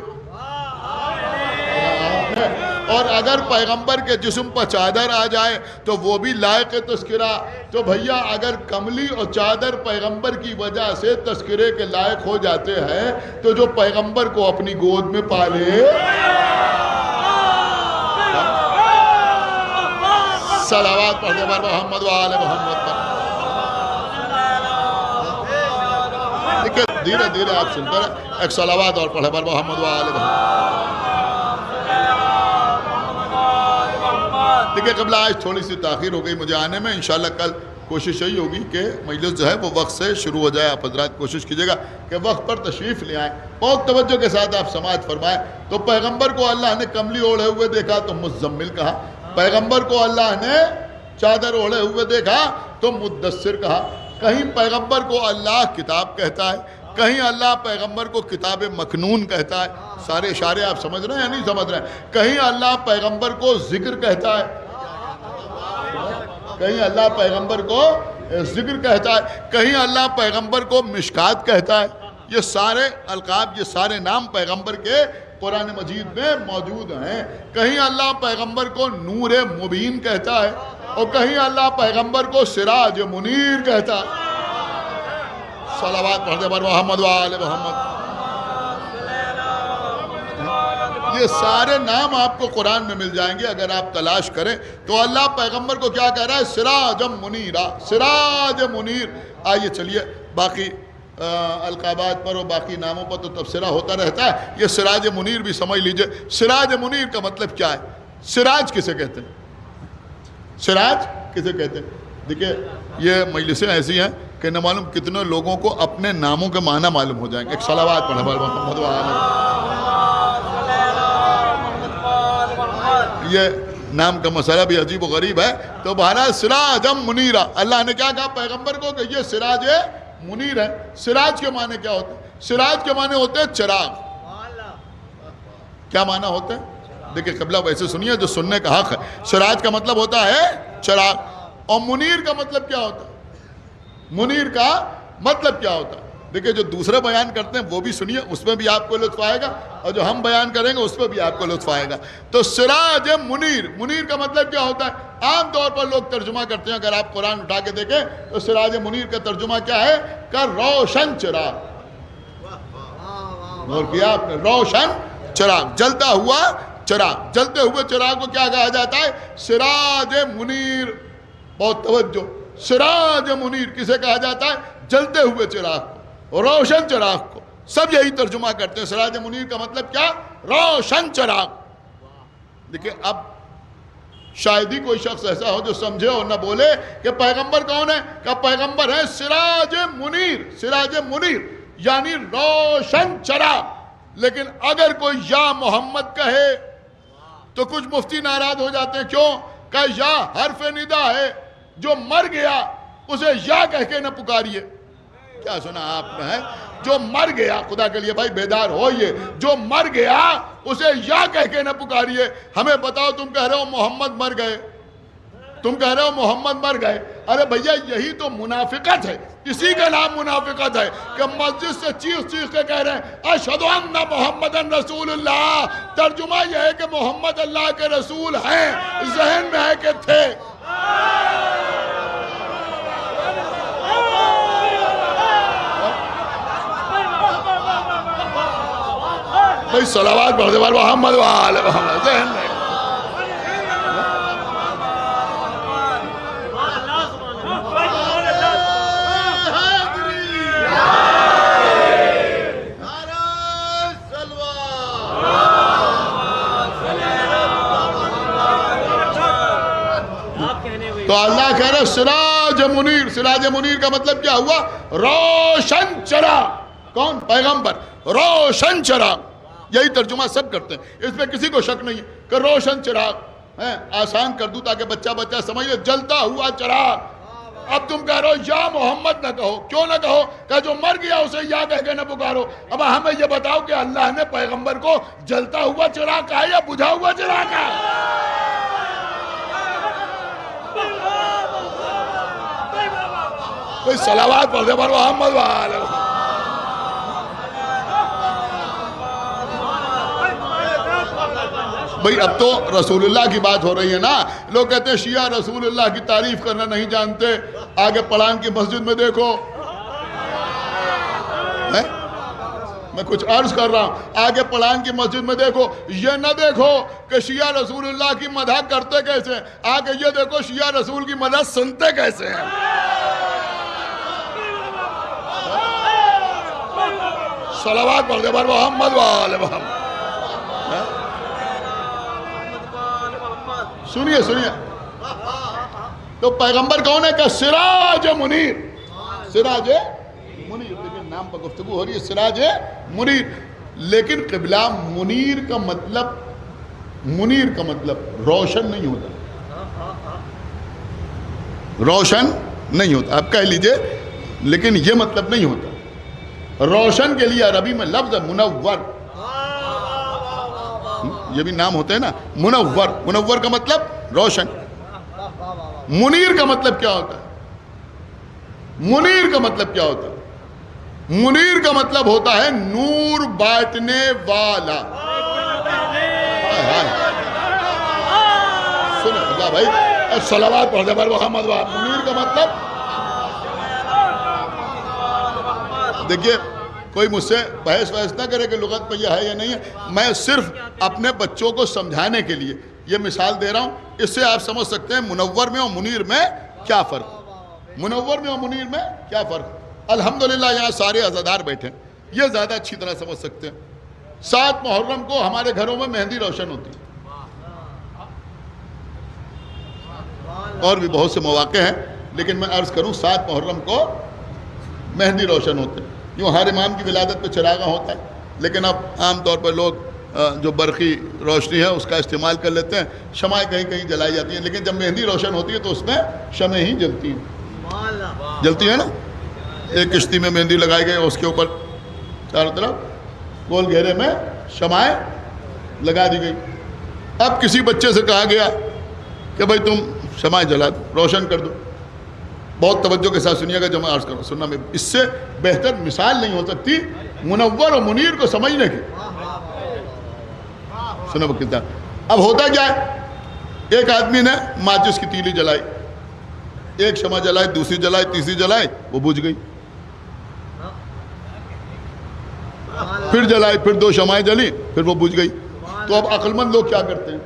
اور اگر پیغمبر کے جسم پر چادر آ جائے تو وہ بھی لائق تذکرہ۔ تو بھیا اگر کملی اور چادر پیغمبر کی وجہ سے تذکرے کے لائق ہو جاتے ہیں تو جو پیغمبر کو اپنی گود میں پالے، صلوات پڑھتے پر محمد و آل محمد پر۔ دیکھیں دھیرے دھیرے آپ سنتے رہے، ایک صلوات اور پڑھے پر محمد و آل محمد۔ دیکھیں قبلہ آج تھوڑی سی تاخیر ہو گئی مجھے آنے میں، انشاءاللہ کل کوشش یہی ہوگی کہ مجلس جو ہے وہ وقت سے شروع ہو جائے۔ آپ حضرات کوشش کیجئے گا کہ وقت پر تشریف لے آئیں، بہت توجہ کے ساتھ آپ سماعت فرمائیں۔ تو پیغمبر کو اللہ نے کملی اوڑھے ہوئے دیکھا تو مزمل کہا، پیغمبر کو اللہ نے چادر اوڑھے ہوئے دیکھا تو مدثر کہا۔ کہیں پیغمبر کو اللہ کتاب کہتا ہے، کہیں اللہ پیغمبر کو کتاب مکنون کہتا ہے۔ سارے اشارے آپ سمجھ رہے ہیں یا نہیں سمجھ رہے ہیں؟ کہیں اللہ پیغمبر کو ذکر کہتا ہے، کہیں اللہ پیغمبر کو ذکر کہتا ہے، کہیں اللہ پیغمبر کو مشکات کہتا ہے۔ یہ سارے القاب، یہ سارے نام پیغمبر کے قرآن مجید میں موجود ہیں۔ کہیں اللہ پیغمبر کو نور مبین کہتا ہے، اور کہیں اللہ پیغمبر کو سراج منیر کہتا ہے۔ صلوات پڑھ دے بر محمد و آل محمد. یہ سارے نام آپ کو قرآن میں مل جائیں گے اگر آپ تلاش کریں. تو اللہ پیغمبر کو کیا کہہ رہا ہے؟ سراجم منیرا، سراج منیر. آئیے چلیے باقی القابات پر اور باقی ناموں پر تو تبصرہ ہوتا رہتا ہے، یہ سراج منیر بھی سمجھ لیجئے. سراج منیر کا مطلب کیا ہے؟ سراج کسے کہتے ہیں؟ سراج کسے کہتے ہیں؟ دیکھیں یہ مجلسیں ایسی ہیں کہ نہ معلوم کتنے لوگوں کو اپنے ناموں کے معنی معلوم ہو جائیں گے. ایک صلوات پڑھیں بر محمد و آل. یہ نام کا مسئلہ بھی عجیب و غریب ہے. تو بہرحال سراجم منیرا، اللہ نے کیا کہا پیغمبر کو کہ یہ سراج منیر ہے. سراج کے معنی کیا ہوتے ہیں؟ سراج کے معنی ہوتے ہیں چراغ. کیا معنی ہوتے ہیں؟ دیکھیں قبلہ ویسے سنیے جو سننے کا حق ہے. سراج کا مطلب ہوتا ہے چراغ. اور منیر کا مطلب کیا ہوتا ہے؟ منیر کا مطلب کیا ہوتا ہے؟ دیکھیں جو دوسرے بیان کرتے ہیں وہ بھی سنیے، اس میں بھی آپ کو لطف آئے گا، اور جو ہم بیان کریں گے اس میں بھی آپ کو لطف آئے گا. تو سراج منیر، منیر کا مطلب کیا ہوتا ہے؟ عام طور پر لوگ ترجمہ کرتے ہیں، اگر آپ قرآن اٹھا کے دیکھیں تو سراج منیر کا ترجمہ کیا ہے؟ کہ روشن چراغ. اور کیا آپ نے؟ روشن چراغ، جلتا ہوا چراغ. جلتے ہوئے چراغ کو کیا کہا جاتا ہے؟ سراج منیر. بہت توجہ، سراج منیر کسے کہا جاتا ہے؟ جلتے ہوئے چراغ کو، روشن چراغ کو. سب یہی ترجمہ کرتے ہیں. سراج منیر کا مطلب کیا؟ روشن چراغ. دیکھیں اب شاید ہی کوئی شخص ایسا ہو جو سمجھے اور نہ بولے کہ پیغمبر کون ہے؟ کہ پیغمبر ہے سراج منیر. سراج منیر یعنی روشن چراغ. لیکن اگر کوئی یا محمد کہے تو کچھ مفتی ناراض ہو جاتے ہیں. کیوں؟ کہ یا حرف ندا ہے، جو مر گیا اسے یا کہہ کے نہ پکاریے. کیا سنا آپ نے؟ جو مر گیا، خدا کے لیے بھائی بیدار ہوئیے، جو مر گیا اسے یا کہہ کے نہ پکاریے. ہمیں بتاؤ تم کہہ رہے ہو محمد مر گئے، تم کہہ رہے ہو محمد مر گئے. ارے بھیا یہی تو منافقت ہے، اسی کا نام منافقت ہے کہ مسجد سے چیخ چیخ کے کہہ رہے ہیں اشہد ان محمد رسول اللہ. ترجمہ یہ ہے کہ محمد اللہ کے رسول ہیں، ذہن میں ہے کہ تھے. بھائی صلوات پڑھ دے بر محمد و آل محمد. ذہن میں تو اللہ کہہ رہے سراج منیر. سراج منیر کا مطلب کیا ہوا؟ روشن چراغ. کون؟ پیغمبر. روشن چراغ. یہی ترجمہ سب کرتے ہیں، اس میں کسی کو شک نہیں ہے کہ روشن چراغ ہے. آسان کر دوں تاکہ بچہ سمجھ لے، جلتا ہوا چراغ. اب تم کہہ رہو یا محمد نہ کہو. کیوں نہ کہو؟ کہ جو مر گیا اسے یا کہہ کے نہ پکارو. اب ہمیں یہ بتاؤ کہ اللہ نے پیغمبر کو جلتا ہوا چراغ کہا یا بجھا ہوا چراغ کہا؟ کوئی صلوات پڑھ دے بر محمد و آل محمد. بھئی اب تو رسول اللہ کی بات ہو رہی ہے نا. لوگ کہتے ہیں شیعہ رسول اللہ کی تعریف کرنا نہیں جانتے. آگے پڑھان کی مسجد میں دیکھو، میں کچھ عرض کر رہا ہوں، آگے پڑھان کی مسجد میں دیکھو. یہ نہ دیکھو کہ شیعہ رسول اللہ کی مدح کرتے کیسے ہیں، آگے یہ دیکھو شیعہ رسول کی مدح سنتے کیسے ہیں. صلوات پڑھ دے بر محمد و آل محمد. سنیے سنیے، تو پیغمبر کون ہے؟ کہ سراج منیر. سراج منیر. لیکن نام پر گفتگو ہو رہی ہے سراج منیر. لیکن قبلہ منیر کا مطلب روشن نہیں ہوتا. روشن نہیں ہوتا آپ کہہ لیجئے، لیکن یہ مطلب نہیں ہوتا. روشن کے لیے عربی میں لفظ ہے منور. یہ بھی نام ہوتے ہیں نا، منور. منور کا مطلب روشن. منیر کا مطلب کیا ہوتا ہے؟ منیر کا مطلب کیا ہوتا ہے؟ منیر کا مطلب ہوتا ہے نور بانٹنے والا. سنیں اللہ بھائی، صلوات پڑھ دے بر محمد. منیر کا مطلب دیکھیے کوئی مجھ سے بحث نہ کرے کہ لغت میں یہ ہے یا نہیں ہے. میں صرف اپنے بچوں کو سمجھانے کے لیے یہ مثال دے رہا ہوں. اس سے آپ سمجھ سکتے ہیں منور میں اور منیر میں کیا فرق. منور میں اور منیر میں کیا فرق. الحمدللہ یہاں سارے عزادار بیٹھے ہیں, یہ زیادہ اچھی طرح سمجھ سکتے ہیں. 7 محرم کو ہمارے گھروں میں مہندی روشن ہوتی ہے, اور بھی بہت سے مواقع ہیں, لیکن میں عرض کروں 7 محرم کو مہندی روشن ہوتے ہیں. یوں ہر امام کی ولادت پہ چراغاں ہوتا ہے, لیکن اب عام طور پر لوگ جو برقی روشنی ہے اس کا استعمال کر لیتے ہیں. شمعیں کہیں کہیں جلائی جاتی ہیں, لیکن جب مہندی روشن ہوتی ہے تو اس میں شمعیں ہی جلتی ہیں. جلتی ہیں نا. ایک کشتی میں مہندی لگائی گئی, اس کے اوپر چاروں طرف گول گھیرے میں شمعیں لگا دی گئی. اب کسی بچے سے کہا گیا کہ بھائی تم شمعیں جلا دو, روشن کر دو. بہت توجہ کے ساتھ سنیے گا جو میں عرض کروں, سننا میں اس سے بہتر مثال نہیں ہو سکتی منور اور منیر کو سمجھنے کی. سنو کتنا. اب ہوتا کیا ہے, ایک آدمی نے ماچس کی تیلی جلائی, ایک شمع جلائی, دوسری جلائی, تیسری جلائی, وہ بجھ گئی. پھر جلائی, پھر 2 شمعیں جلی, پھر وہ بجھ گئی. تو اب عقل مند لوگ کیا کرتے ہیں؟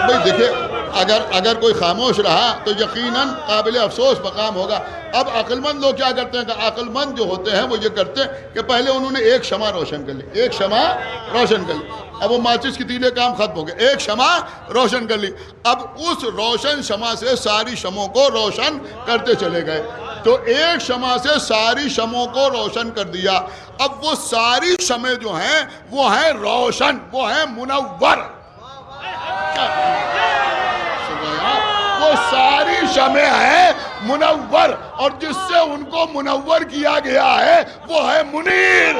بھائی دیکھیں, اگر کوئی خاموش رہا تو یقیناً قابل افسوس مقام ہوگا. اب عقل مند لوگ کیا کرتے ہیں کہ عقل مند جو ہوتے ہیں وہ یہ کرتے ہیں کہ پہلے انہوں نے ایک شمع روشن کر لی, ایک شمع روشن کر لی. اب وہ ماچس کی تیلے کام ختم ہو گئے, ایک شمع روشن کر لی. اب اس روشن شمع سے ساری شمعوں کو روشن کرتے چلے گئے. تو ایک شمع سے ساری شمعوں کو روشن کر دیا. اب وہ ساری شمعیں جو ہیں وہ ہیں روشن, وہ ہیں منور. وہ ساری شمعیں ہیں منور, اور جس سے ان کو منور کیا گیا ہے وہ ہے منیر.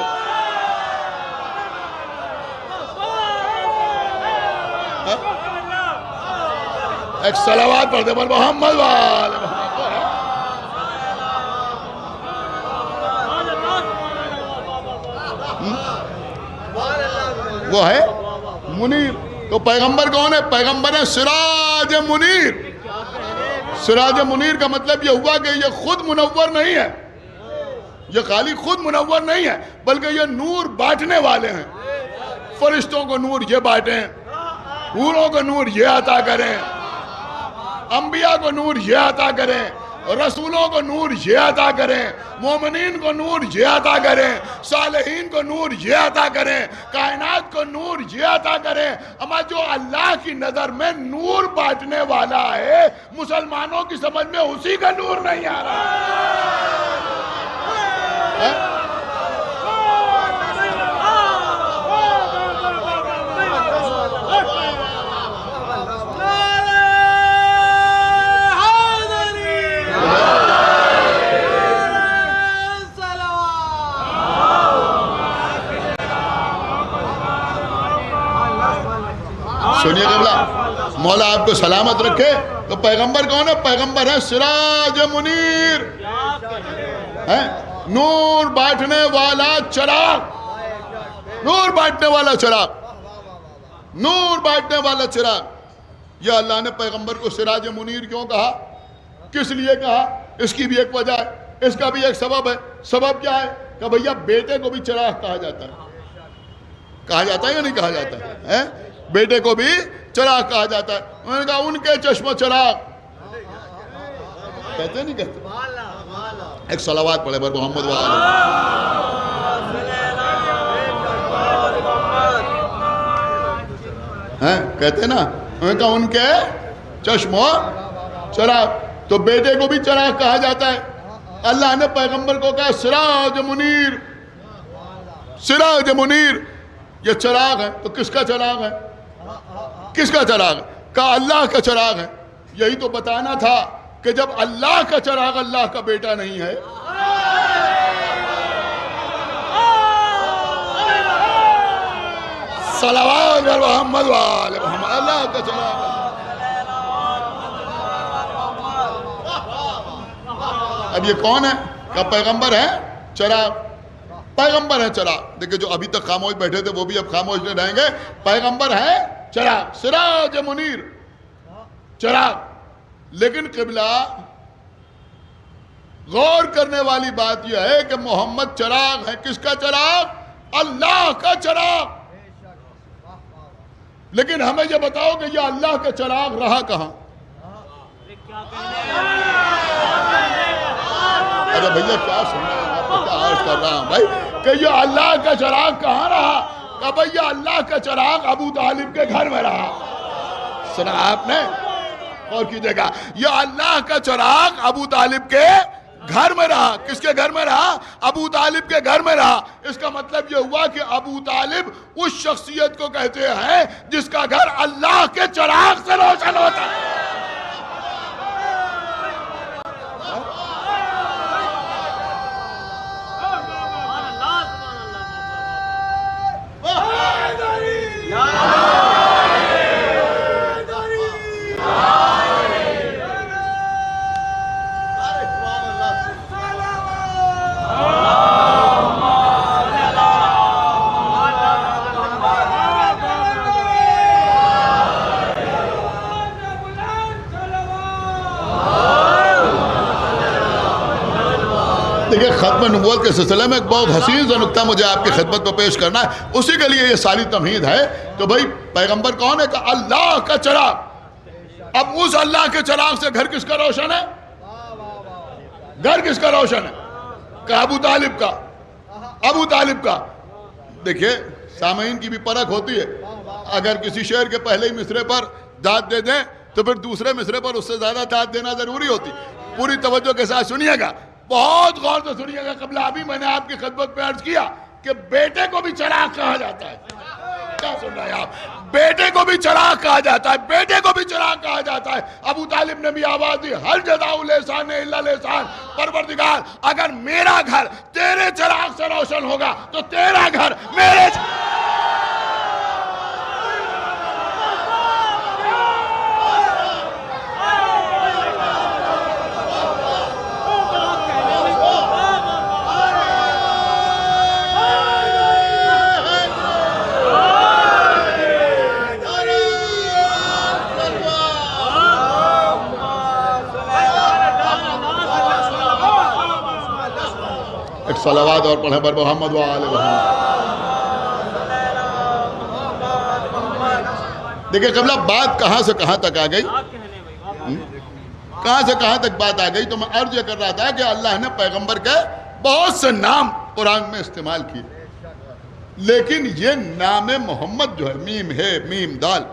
ایک صلوات پڑھ دے بل محمد والے محمد. وہ ہے منیر. تو پیغمبر کون ہے؟ پیغمبر ہے سراج منیر. سراج منیر کا مطلب یہ ہوا کہ یہ خود منور نہیں ہے, یہ خالی خود منور نہیں ہے, بلکہ یہ نور بانٹنے والے ہیں. فرشتوں کو نور یہ بانٹیں, حوروں کو نور یہ عطا کریں, انبیاء کو نور یہ عطا کریں, رسولوں کو نور یہ عطا کریں, مومنین کو نور یہ عطا کریں, صالحین کو نور یہ عطا کریں, کائنات کو نور یہ عطا کریں. اما جو اللہ کی نظر میں نور بانٹنے والا ہے, مسلمانوں کی سمجھ میں اسی کا نور نہیں آ رہا. سنیے قبلہ, مولا آپ کو سلامت رکھے. تو پیغمبر کون ہے؟ پیغمبر ہے سراج منیر, نور بانٹنے والا چراغ, نور بانٹنے والا چراغ, نور بانٹنے والا چراغ. یہ اللہ نے پیغمبر کو سراج منیر کیوں کہا, کس لیے کہا؟ اس کی بھی ایک وجہ ہے, اس کا بھی ایک سبب ہے. سبب کیا ہے کہ بھیا بیٹے کو بھی چراغ کہا جاتا ہے. کہا جاتا ہے یا نہیں کہا جاتا ہے؟ بیٹے کو بھی چراغ کہا جاتا ہے. انہوں نے کہا ان کے چشم چراغ کہتے نہیں کہتے. ایک صلوات پڑھے بر محمد وآلہ. کہتے نا, انہوں نے کہا ان کے چشم چراغ. تو بیٹے کو بھی چراغ کہا جاتا ہے. اللہ نے پیغمبر کو کہا سراج منیر, سراج منیر. یہ چراغ ہے تو کس کا چراغ ہے؟ کس کا چراغ ہے؟ کہا اللہ کا چراغ ہے. یہی تو بتانا تھا کہ جب اللہ کا چراغ اللہ کا بیٹا نہیں ہے. صلوات علی محمد وآلہ محمد. اللہ کا چراغ ہے. اب یہ کون ہے؟ کہ پیغمبر ہے چراغ, پیغمبر ہے چراغ. دیکھیں جو ابھی تک خاموش بیٹھے تھے وہ بھی اب خاموش نہیں رہیں گے. پیغمبر ہے چراغ, سراج منیر, چراغ. لیکن قبلہ غور کرنے والی بات یہ ہے کہ محمد چراغ ہے، کس کا چراغ؟ اللہ کا چراغ. لیکن ہمیں یہ بتاؤ کہ یہ اللہ کا چراغ رہا کہاں؟ ارے بھیا کیا سن رہے ہیں؟ آپ کو کیا عرض کر رہا ہوں بھائی کہ یہ اللہ کا چراغ کہاں رہا؟ کہ بھیا اللہ کا چراغ ابو طالب کے گھر میں رہا. سنا آپ نے؟ اور کیجئے گا، یہ اللہ کا چراغ ابو طالب کے گھر میں رہا. کس کے گھر میں رہا؟ ابو طالب کے گھر میں رہا. اس کا مطلب یہ ہوا کہ ابو طالب اس شخصیت کو کہتے ہیں جس کا گھر اللہ کے چراغ سے روشن ہوتا ہے. دیکھیں ختم نبوت کے سلسلے میں ایک بہت حسین سا نکتہ مجھے آپ کی خدمت میں پیش کرنا ہے، اسی کے لیے یہ ساری تمہید ہے. تو بھائی پیغمبر کون ہے؟ کہ اللہ کا چراغ. اب اس اللہ کے چراغ سے گھر کس کا روشن ہے؟ گھر کس کا روشن ہے؟ کہ ابو طالب کا. ابو طالب کا. دیکھیں سامعین کی بھی پرکھ ہوتی ہے، اگر کسی شعر کے پہلے ہی مصرے پر داد دے دیں تو پھر دوسرے مصرے پر اس سے زیادہ داد دینا ضروری ہوتی. پوری توجہ کے ساتھ سنیے گا، بہت غور سے سنیے گا. قبل ابھی میں نے آپ کی خدمت میں عرض کیا کہ بیٹے کو بھی چراغ کہا جاتا ہے. کیا سن رہے ہیں آپ؟ بیٹے کو بھی چراغ کہا جاتا ہے، بیٹے کو بھی چراغ کہا جاتا ہے. ابو طالب نے بھی آواز دی، ہر جزاء لسان الا لسان، پروردگار اگر میرا گھر تیرے چراغ سے روشن ہوگا تو تیرا گھر میرے صلوات اور پڑھیں پر محمد و آل محمد. دیکھیں قبلہ بات کہاں سے کہاں تک آ گئی؟ کہاں سے کہاں تک بات آ گئی؟ تو میں عرض یہ کر رہا تھا کہ اللہ نے پیغمبر کے بہت سے نام قرآن میں استعمال کیے، لیکن یہ نام محمد جو ہے، میم ہے میم دال،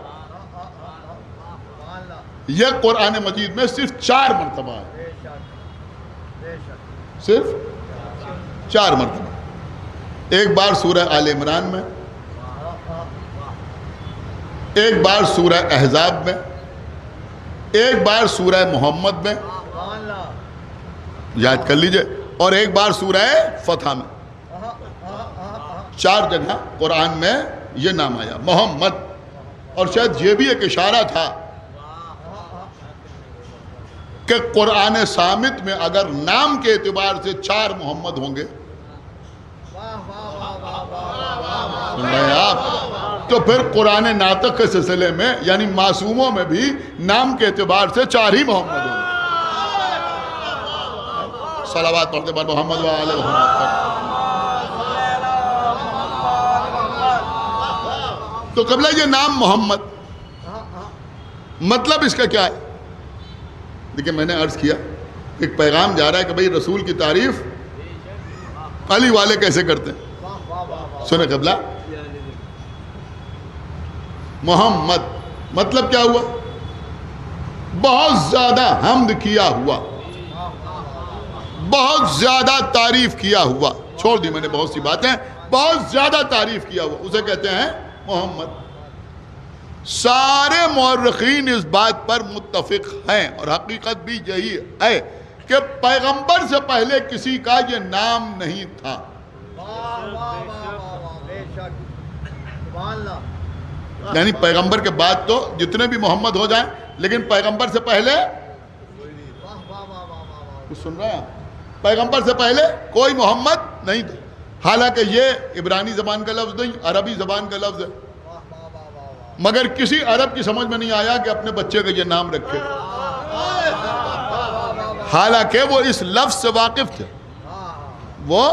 یہ قرآن مجید میں صرف 4 مرتبہ ہے. صرف 4 مرتبہ. ایک بار سورہ آل عمران میں، ایک بار سورہ احزاب میں، ایک بار سورہ محمد میں، یاد کر لیجئے، اور ایک بار سورہ فتح میں. 4 جگہ قرآن میں یہ نام آیا محمد. اور شاید یہ بھی ایک اشارہ تھا کہ قرآن صامت میں اگر نام کے اعتبار سے 4 محمد ہوں گے، سن رہے ہیں آپ، تو پھر قرآن ناطق کے سلسلے میں یعنی معصوموں میں بھی نام کے اعتبار سے 4 ہی محمد ہوں گے. صلوات پڑھتے پر محمد و آل محمد. تو قبلہ یہ نام محمد مطلب اس کا کیا ہے؟ دیکھیں میں نے عرض کیا ایک پیغام جا رہا ہے کہ بھئی رسول کی تعریف علی والے کیسے کرتے ہیں. سنیں قبلہ، محمد مطلب کیا ہوا؟ بہت زیادہ حمد کیا ہوا، بہت زیادہ تعریف کیا ہوا. چھوڑ دی میں نے بہت سی باتیں، بہت زیادہ تعریف کیا ہوا، اسے کہتے ہیں محمد. سارے مورخین اس بات پر متفق ہیں اور حقیقت بھی یہی ہے کہ پیغمبر سے پہلے کسی کا یہ نام نہیں تھا. یعنی پیغمبر کے بعد تو جتنے بھی محمد ہو جائیں، لیکن پیغمبر سے پہلے کچھ سن رہے ہیں؟ پیغمبر سے پہلے کوئی محمد نہیں تھا. حالانکہ یہ عبرانی زبان کا لفظ نہیں، عربی زبان کا لفظ ہے، مگر کسی عرب کی سمجھ میں نہیں آیا کہ اپنے بچے کا یہ نام رکھے. حالانکہ وہ اس لفظ سے واقف تھے، وہ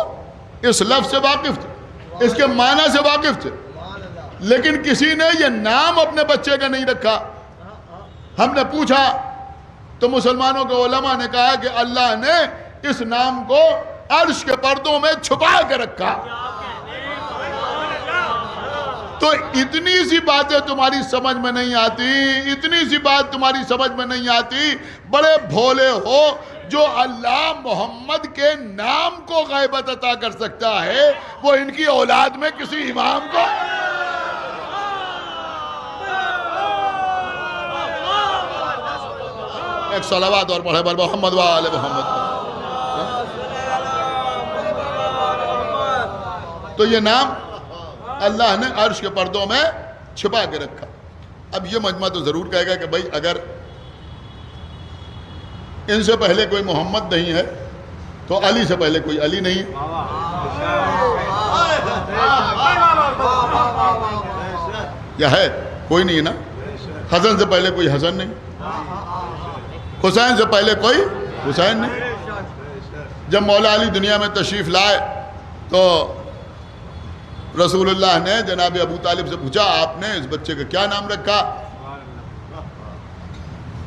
اس لفظ سے واقف تھے، اس کے معنی سے واقف تھے، لیکن کسی نے یہ نام اپنے بچے کا نہیں رکھا۔ ہم نے پوچھا تو مسلمانوں کے علماء نے کہا کہ اللہ نے اس نام کو عرش کے پردوں میں چھپا کے رکھا۔ تو اتنی سی باتیں تمہاری سمجھ میں نہیں آتی، اتنی سی بات تمہاری سمجھ میں نہیں آتی، بڑے بھولے ہو۔ جو اللہ محمد کے نام کو غیبت عطا کر سکتا ہے وہ ان کی اولاد میں کسی امام کو۔ ایک صلوات اور پڑھے بر محمد و آل محمد۔ تو یہ نام اللہ نے عرش کے پردوں میں چھپا کے رکھا۔ اب یہ مجمع تو ضرور کہے گا کہ بھائی اگر ان سے پہلے کوئی محمد نہیں ہے تو علی سے پہلے کوئی علی نہیں ہے، یا ہے؟ کوئی نہیں ہے نا۔ حسن سے پہلے کوئی حسن نہیں، حسین سے پہلے کوئی حسین نہیں۔ جب مولا علی دنیا میں تشریف لائے تو رسول اللہ نے جناب ابو طالب سے پوچھا آپ نے اس بچے کا کیا نام رکھا؟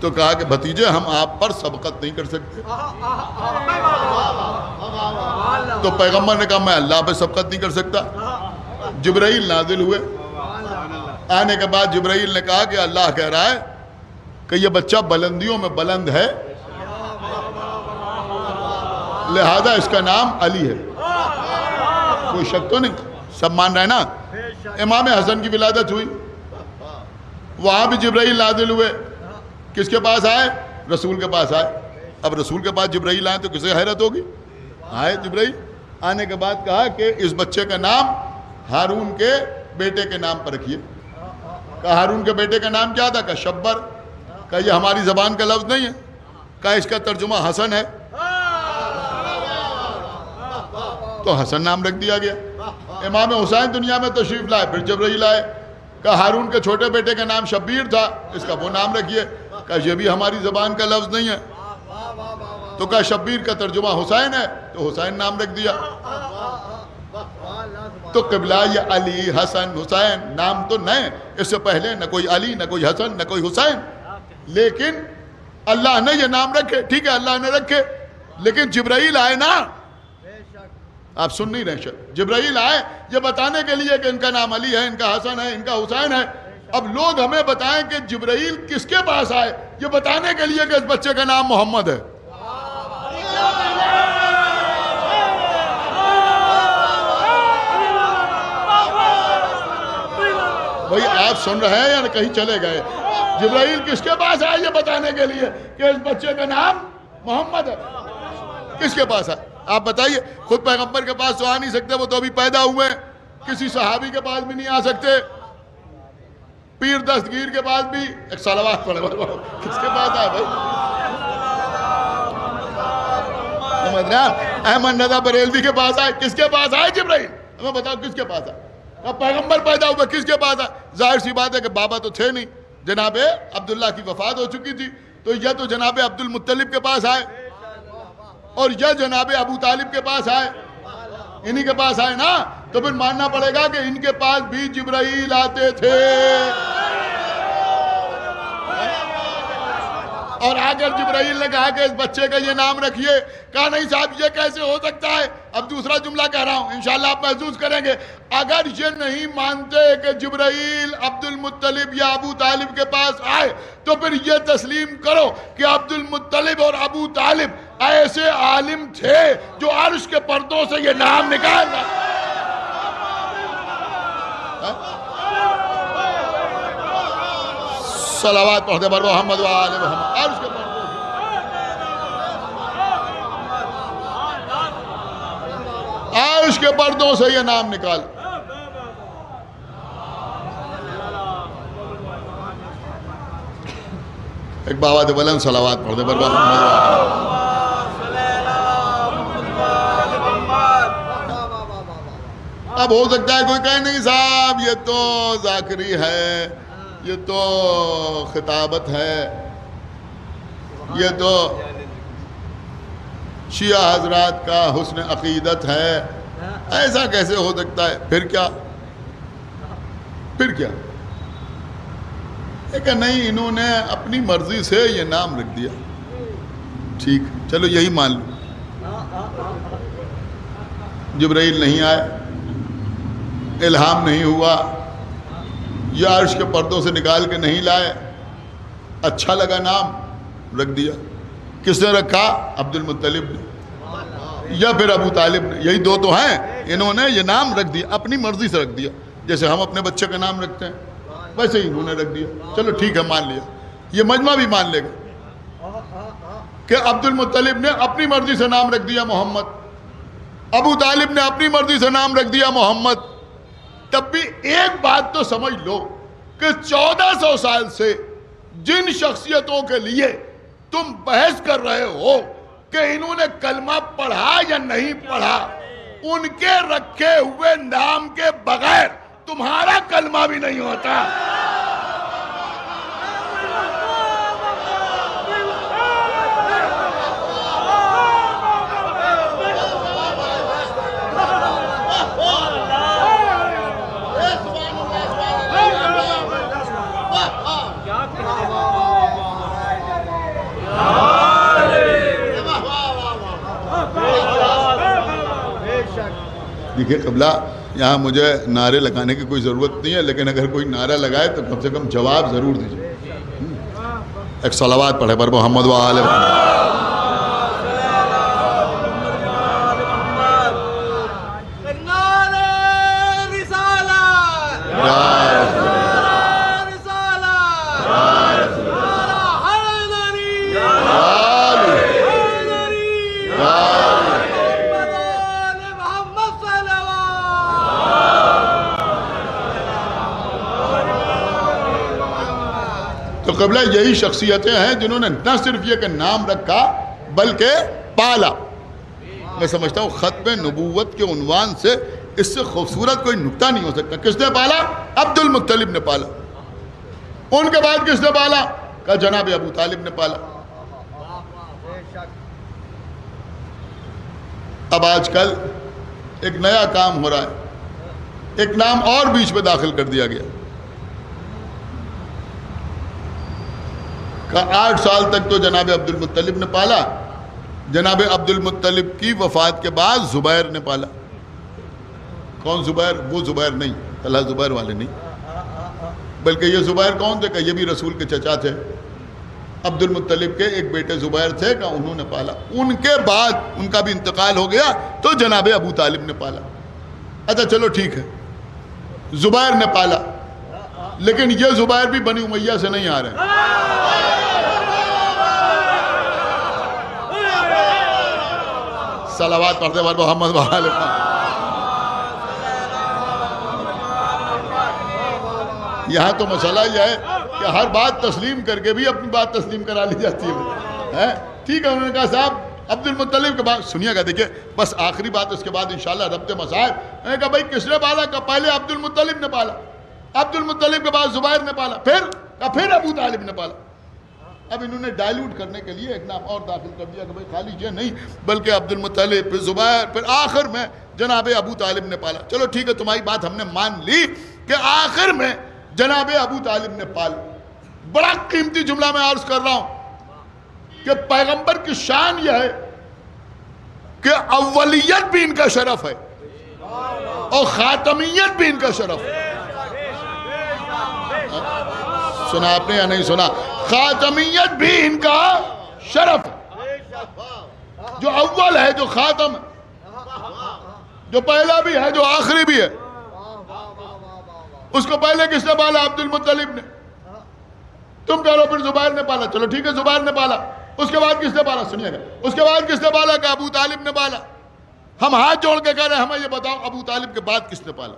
تو کہا کہ بھتیجے ہم آپ پر سبقت نہیں کر سکتے۔ تو پیغمبر نے کہا میں اللہ پہ سبقت نہیں کر سکتا۔ جبرائیل نازل ہوئے، آنے کے بعد جبرائیل نے کہا کہ اللہ کہہ رہا ہے کہ یہ بچہ بلندیوں میں بلند ہے، لہذا اس کا نام علی ہے۔ کوئی شک تو نہیں، سب مان رہے نا؟ امام حسن کی ولادت ہوئی، وہاں بھی جبرائیل نازل ہوئے، کس کے پاس آئے؟ رسول کے پاس آئے۔ اب رسول کے پاس جبرائیل آئے تو کسے حیرت ہوگی؟ آئے جبرائیل، آنے کے بعد کہا کہ اس بچے کا نام ہارون کے بیٹے کے نام پر رکھیے۔ کہا ہارون کے بیٹے کا نام کیا تھا؟ کہا شبر۔ کہا یہ ہماری زبان کا لفظ نہیں ہے، کہا اس کا ترجمہ حسن ہے، تو حسن نام رکھ دیا گیا۔ امام حسین دنیا میں تشریف لائے، پھر جبرائیل آئے، کہا ہارون کے چھوٹے بیٹے کا نام شبیر تھا، اس کا وہ نام رکھیے۔ کہا یہ بھی ہماری زبان کا لفظ نہیں ہے، تو کہا شبیر کا ترجمہ حسین ہے، تو حسین نام رکھ دیا۔ تو قبلہ یہ علی حسن حسین نام تو نئے، اس سے پہلے نہ کوئی علی نہ کوئی حسن نہ کوئی حسین، لیکن اللہ نے یہ نام رکھے، ٹھیک ہے اللہ نے رکھے، لیکن جبرائیل آئے نا، آپ سن نہیں رہے شاید، جبرائیل آئے یہ بتانے کے لیے کہ ان کا نام علی ہے، ان کا حسن ہے، ان کا حسین ہے۔ اب لوگ ہمیں بتائیں کہ جبرائیل کس کے پاس آئے، یہ بتانے کے لیے کہ اس بچے کا نام محمد ہے۔ بھئی آپ سن رہے ہیں یا کہیں چلے گئے؟ جبرائیل کس کے پاس آئے یہ بتانے کے لیے کہ اس بچے کا نام محمد ہے؟ کس کے پاس آئے آپ بتائیے؟ خود پیغمبر کے پاس تو آ نہیں سکتے، وہ تو ابھی پیدا ہوئے، کسی صحابی کے پاس بھی نہیں آ سکتے، پیر دستگیر کے پاس بھی ایک صلوات پڑھے کس کے پاس آئے بھائی؟ احمد رضا بریلوی کے پاس آئے، کس کے پاس آئے جبرائیل؟ ہمیں بتاؤ کس کے پاس آئے؟ اب پیغمبر پیدا ہوئے کس کے پاس آئے؟ ظاہر سی بات ہے کہ بابا تو تھے نہیں، جناب عبداللہ کی وفات ہو چکی تھی، تو یہ تو جناب عبد المطلب کے پاس آئے، اور یہ جناب ابو طالب کے پاس آئے، انہی کے پاس آئے نا، تو پھر ماننا پڑے گا کہ ان کے پاس بھی جبرائیل آتے تھے۔ اور آگر جبرائیل نے کہا کہ اس بچے کا یہ نام رکھیے، کہا نہیں صاحب یہ کیسے ہو سکتا ہے؟ اب دوسرا جملہ کہہ رہا ہوں، انشاءاللہ آپ محسوس کریں گے۔ اگر یہ نہیں مانتے کہ جبرائیل عبد المطلب یا ابو طالب کے پاس آئے تو پھر یہ تسلیم کرو کہ عبد المطلب اور ابو طالب ایسے عالم تھے جو عرش کے پردوں سے یہ نام نکال رہا۔ صلوات پڑھتے بر محمد و آل محمد۔ عرش کے پردوں سے، عرش کے پردوں سے یہ نام نکال۔ ایک باواد بلند صلوات پڑھتے بر محمد و آل محمد۔ اب ہو سکتا ہے کوئی کہے نہیں صاحب یہ تو ذاکری ہے، یہ تو خطابت ہے، یہ تو شیعہ حضرات کا حسن عقیدت ہے، ایسا کیسے ہو سکتا ہے؟ پھر کیا؟ کہ نہیں انہوں نے اپنی مرضی سے یہ نام رکھ دیا، ٹھیک چلو یہی مان لو، جبرائیل نہیں آئے، الہام نہیں ہوا، یا عرش کے پردوں سے نکال کے نہیں لائے، اچھا لگا نام رکھ دیا۔ کس نے رکھا؟ عبد المطلب نے یا پھر ابو طالب نے، یہی دو تو ہیں، انہوں نے یہ نام رکھ دیا، اپنی مرضی سے رکھ دیا، جیسے ہم اپنے بچے کا نام رکھتے ہیں ویسے ہی انہوں نے رکھ دیا۔ چلو ٹھیک ہے مان لیا، یہ مجمع بھی مان لے گا کہ عبد المطلب نے اپنی مرضی سے نام رکھ دیا محمد، ابو طالب نے اپنی مرضی سے نام رکھ دیا محمد۔ تب بھی ایک بات تو سمجھ لو کہ 1400 سال سے جن شخصیتوں کے لیے تم بحث کر رہے ہو کہ انہوں نے کلمہ پڑھا یا نہیں پڑھا، ان کے رکھے ہوئے نام کے بغیر تمہارا کلمہ بھی نہیں ہوتا۔ دیکھیے قبلہ، یہاں مجھے نعرے لگانے کی کوئی ضرورت نہیں ہے، لیکن اگر کوئی نعرہ لگائے تو کم سے کم جواب ضرور دیجیے۔ ایک صلوات پڑھے پر محمد و آل محمد۔ تو قبلہ یہی شخصیتیں ہیں جنہوں نے نہ صرف یہ کہ نام رکھا بلکہ پالا۔ میں سمجھتا ہوں ختم نبوت کے عنوان سے اس سے خوبصورت کوئی نکتہ نہیں ہو سکتا۔ کس نے پالا؟ عبد المطلب نے پالا۔ ان کے بعد کس نے پالا؟ کہ جناب ابو طالب نے پالا۔ اب آج کل ایک نیا کام ہو رہا ہے، ایک نام اور بیچ میں داخل کر دیا گیا کہ 8 سال تک تو جناب عبد المطلب نے پالا، جناب عبد المطلب کی وفات کے بعد زبیر نے پالا۔ کون زبیر؟ وہ زبیر نہیں، طلحہ زبیر والے نہیں، بلکہ یہ زبیر کون تھے؟ کہ یہ بھی رسول کے چچا تھے، عبد المطلب کے ایک بیٹے زبیر تھے کہ انہوں نے پالا۔ ان کے بعد ان کا بھی انتقال ہو گیا تو جناب ابو طالب نے پالا۔ اچھا چلو ٹھیک ہے، زبیر نے پالا، لیکن یہ زبیر بھی بنی امیہ سے نہیں آ رہے ہیں۔ صلوات پڑھتے ہیں محمد و آل محمد۔ یہاں تو مسئلہ یہ ہے کہ ہر بات تسلیم کر کے بھی اپنی بات تسلیم کرا لی جاتی ہے۔ ٹھیک ہے، انہوں نے کہا صاحب عبد المطلب کے بعد سنیے گا، دیکھیں بس آخری بات، اس کے بعد انشاءاللہ ربط مسائل۔ میں نے کہا بھائی کس نے پالا؟ کہ پہلے عبد المطلب نے پالا، عبد المطلب کے بعد زبیر نے پالا، پھر ابو طالب نے پالا۔ اب انہوں نے ڈائیلوٹ کرنے کے لیے ایک نام اور داخل کر دیا کہ بھائی خالی یہ نہیں بلکہ عبد المطلب، پھر زبیر، پھر آخر میں جناب ابو طالب نے پالا۔ چلو ٹھیک ہے، تمہاری بات ہم نے مان لی کہ آخر میں جناب ابو طالب نے پالا۔ بڑا قیمتی جملہ میں عرض کر رہا ہوں کہ پیغمبر کی شان یہ ہے کہ اولیت بھی ان کا شرف ہے اور خاتمیت بھی ان کا شرف ہے۔ سنا آپ نے یا نہیں سنا؟ خاتمیت بھی ان کا شرف ہے، جو اول ہے، جو خاتم ہے، جو پہلا بھی ہے، جو آخری بھی ہے۔ اس کو پہلے کس نے پالا؟ عبد المطلب نے۔ تم کہہ رہو پھر زبیر نے پالا، چلو ٹھیک ہے زبیر نے پالا۔ اس کے بعد کس نے پالا؟ سنیے گا، اس کے بعد کس نے پالا؟ کہ ابو طالب نے پالا۔ ہم ہاتھ جوڑ کے کہہ رہے ہیں ہمیں یہ بتاؤ ابو طالب کے بعد کس نے پالا؟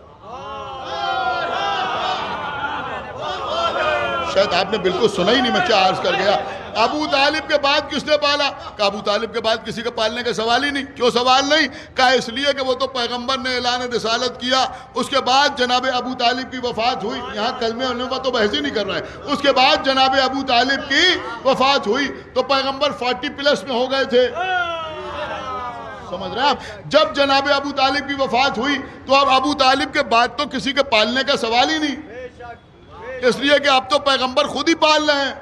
شاید آپ نے بالکل سنا ہی نہیں میں کیا عرض کر گیا۔ ابو طالب کے بعد کس نے پالا؟ کہ ابو طالب کے بعد کسی کے پالنے کا سوال ہی نہیں۔ کیوں سوال نہیں؟ کہا اس لیے کہ وہ تو پیغمبر نے اعلان رسالت کیا، اس کے بعد جناب ابو طالب کی وفات ہوئی۔ یہاں کلمے علماء تو بحث ہی نہیں کر رہے ہیں۔ اس کے بعد جناب ابو طالب کی وفات ہوئی تو پیغمبر 40 پلس میں ہو گئے تھے۔ سمجھ رہے ہیں آپ؟ جب جناب ابو طالب کی وفات ہوئی تو اب ابو طالب کے بعد تو کسی کے پالنے کا سوال ہی نہیں، اس لیے کہ اب تو پیغمبر خود ہی پال رہے ہیں۔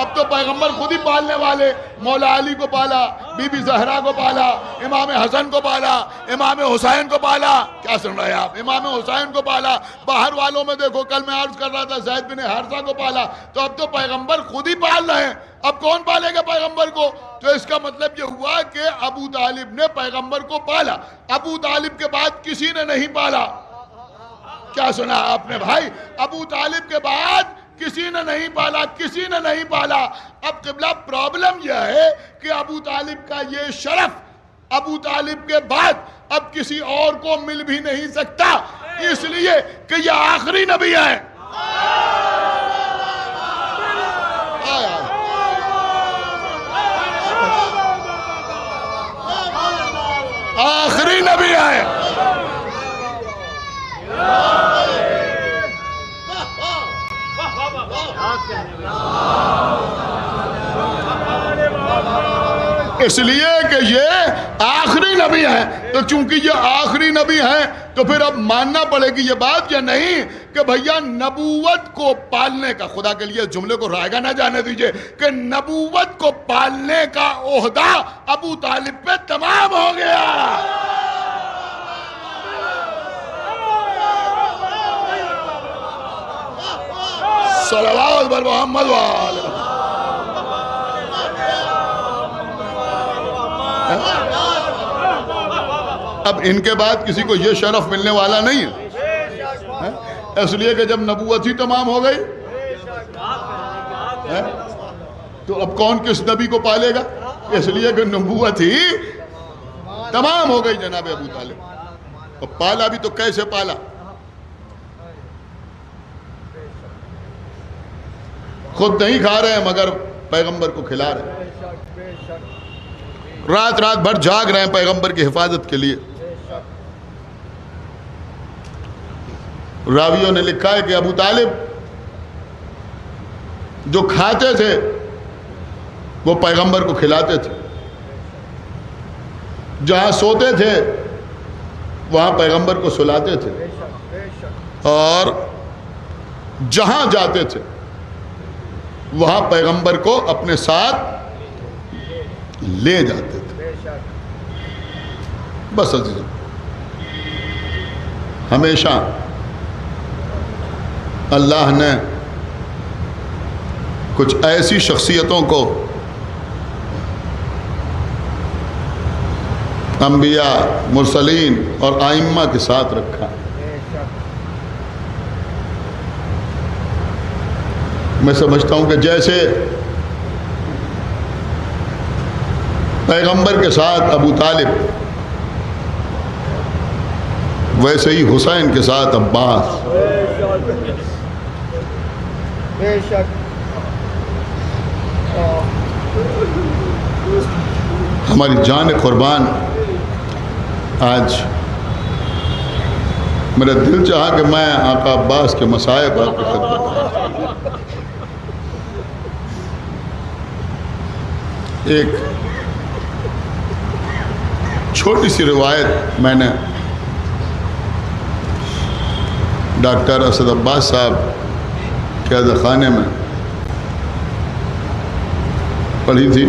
اب تو پیغمبر خود ہی پالنے والے، مولا علی کو پالا، بی بی زہرا کو پالا، امام حسن کو پالا، امام حسین کو پالا، کیا سن رہے ہیں آپ؟ امام حسین کو پالا، باہر والوں میں دیکھو، کل میں عرض کر رہا تھا زید بن حارثہ کو پالا، تو اب تو پیغمبر خود ہی پال رہے ہیں، اب کون پالے گا پیغمبر کو؟ تو اس کا مطلب یہ ہوا کہ ابو طالب نے پیغمبر کو پالا، ابو طالب کے بعد کسی نے نہیں پالا۔ کیا سنا آپ نے بھائی؟ ابو طالب کے بعد کسی نے نہیں پالا، کسی نے نہیں پالا۔ اب قبلہ پرابلم یہ ہے کہ ابو طالب کا یہ شرف ابو طالب کے بعد اب کسی اور کو مل بھی نہیں سکتا، اس لیے کہ یہ آخری نبی ہے۔ آخری نبی ہے۔ اس لیے کہ یہ آخری نبی ہے، تو چونکہ یہ آخری نبی ہے تو پھر اب ماننا پڑے گی یہ بات یا نہیں کہ بھیا نبوت کو پالنے کا، خدا کے لیے جملے کو رائے گا نہ جانے دیجئے، کہ نبوت کو پالنے کا عہدہ ابو طالب پہ تمام ہو گیا۔ صلوات بر محمد وآلہ۔ اب ان کے بعد کسی کو یہ شرف ملنے والا نہیں ہے، اس لیے کہ جب نبوت ہی تمام ہو گئی تو اب کون کس نبی کو پالے گا؟ اس لیے کہ نبوت ہی تمام ہو گئی جناب ابو طالب۔ اور پالا بھی تو کیسے پالا؟ خود نہیں کھا رہے ہیں مگر پیغمبر کو کھلا رہے ہیں، رات رات بھر جاگ رہے ہیں پیغمبر کی حفاظت کے لیے۔ راویوں نے لکھا ہے کہ ابو طالب جو کھاتے تھے وہ پیغمبر کو کھلاتے تھے، جہاں سوتے تھے وہاں پیغمبر کو سلاتے تھے، اور جہاں جاتے تھے وہاں پیغمبر کو اپنے ساتھ لے جاتے تھے۔ بس عزیزوں، ہمیشہ اللہ نے کچھ ایسی شخصیتوں کو انبیاء، مرسلین اور ائمہ کے ساتھ رکھا۔ میں سمجھتا ہوں کہ جیسے پیغمبر کے ساتھ ابو طالب، ویسے ہی حسین کے ساتھ عباس۔ بے شک ہماری جان قربان، آج میرا دل چاہا کہ میں آقا عباس کے مصائب آپ کی خدمت۔ ایک چھوٹی سی روایت میں نے ڈاکٹر اسد عباس صاحب کے عزا خانے میں پڑھی تھی۔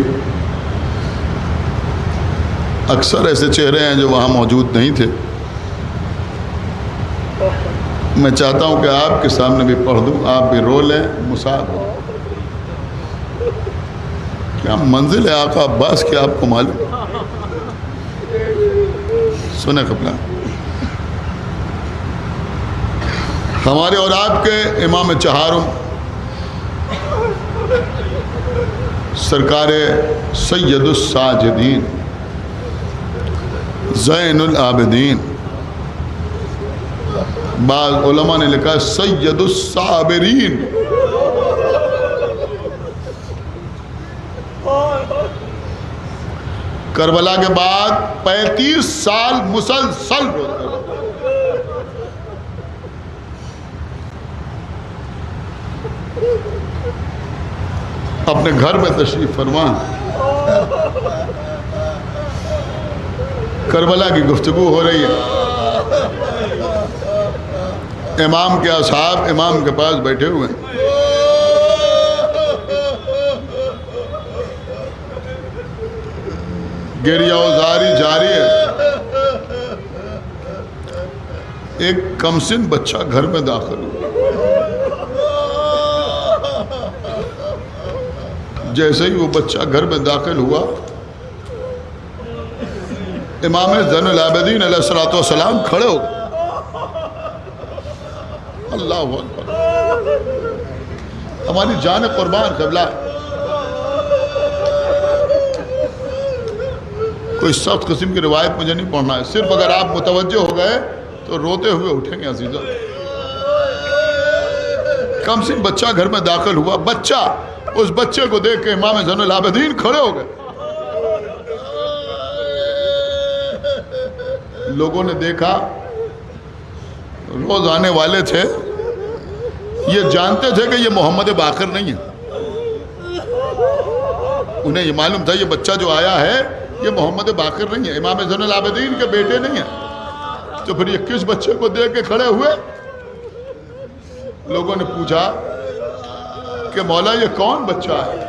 اکثر ایسے چہرے ہیں جو وہاں موجود نہیں تھے، میں چاہتا ہوں کہ آپ کے سامنے بھی پڑھ دوں، آپ بھی رو لیں، مصاب ہو۔ کیا منزل ہے آقا عباس کی آپ کو معلوم؟ سنیں قبلہ، ہمارے اور آپ کے امام چہارم سرکار سید الساجدین زین العابدین، بعض علماء نے لکھا سید الصابرین، کربلا کے بعد 35 سال مسلسل روتے رہے۔ اپنے گھر میں تشریف فرما کربلا کی گفتگو ہو رہی ہے، امام کے اصحاب امام کے پاس بیٹھے ہوئے ہیں، گریہ و زاری جاری ہے۔ ایک کمسن بچہ گھر میں داخل ہوا، جیسے ہی وہ بچہ گھر میں داخل ہوا، امام زین العابدین علیہ السلام کھڑے ہو گئے۔ اللہ اکبر، ہماری جان قربان قبلہ، کوئی سخت قسم کی روایت مجھے نہیں پڑھنا ہے، صرف اگر آپ متوجہ ہو گئے تو روتے ہوئے اٹھیں گے عزیزہ۔ کم سن بچہ گھر میں داخل ہوا، بچہ، اس بچے کو دیکھ کے امام زین العابدین کھڑے ہو گئے۔ لوگوں نے دیکھا، روز آنے والے تھے، یہ جانتے تھے کہ یہ محمد باقر نہیں ہے، انہیں یہ معلوم تھا یہ بچہ جو آیا ہے یہ محمد باقر نہیں ہے، امام زین العابدین کے بیٹے نہیں ہیں۔ تو پھر یہ کس بچے کو دیکھ کے کھڑے ہوئے؟ لوگوں نے پوچھا کہ مولا یہ کون بچہ ہے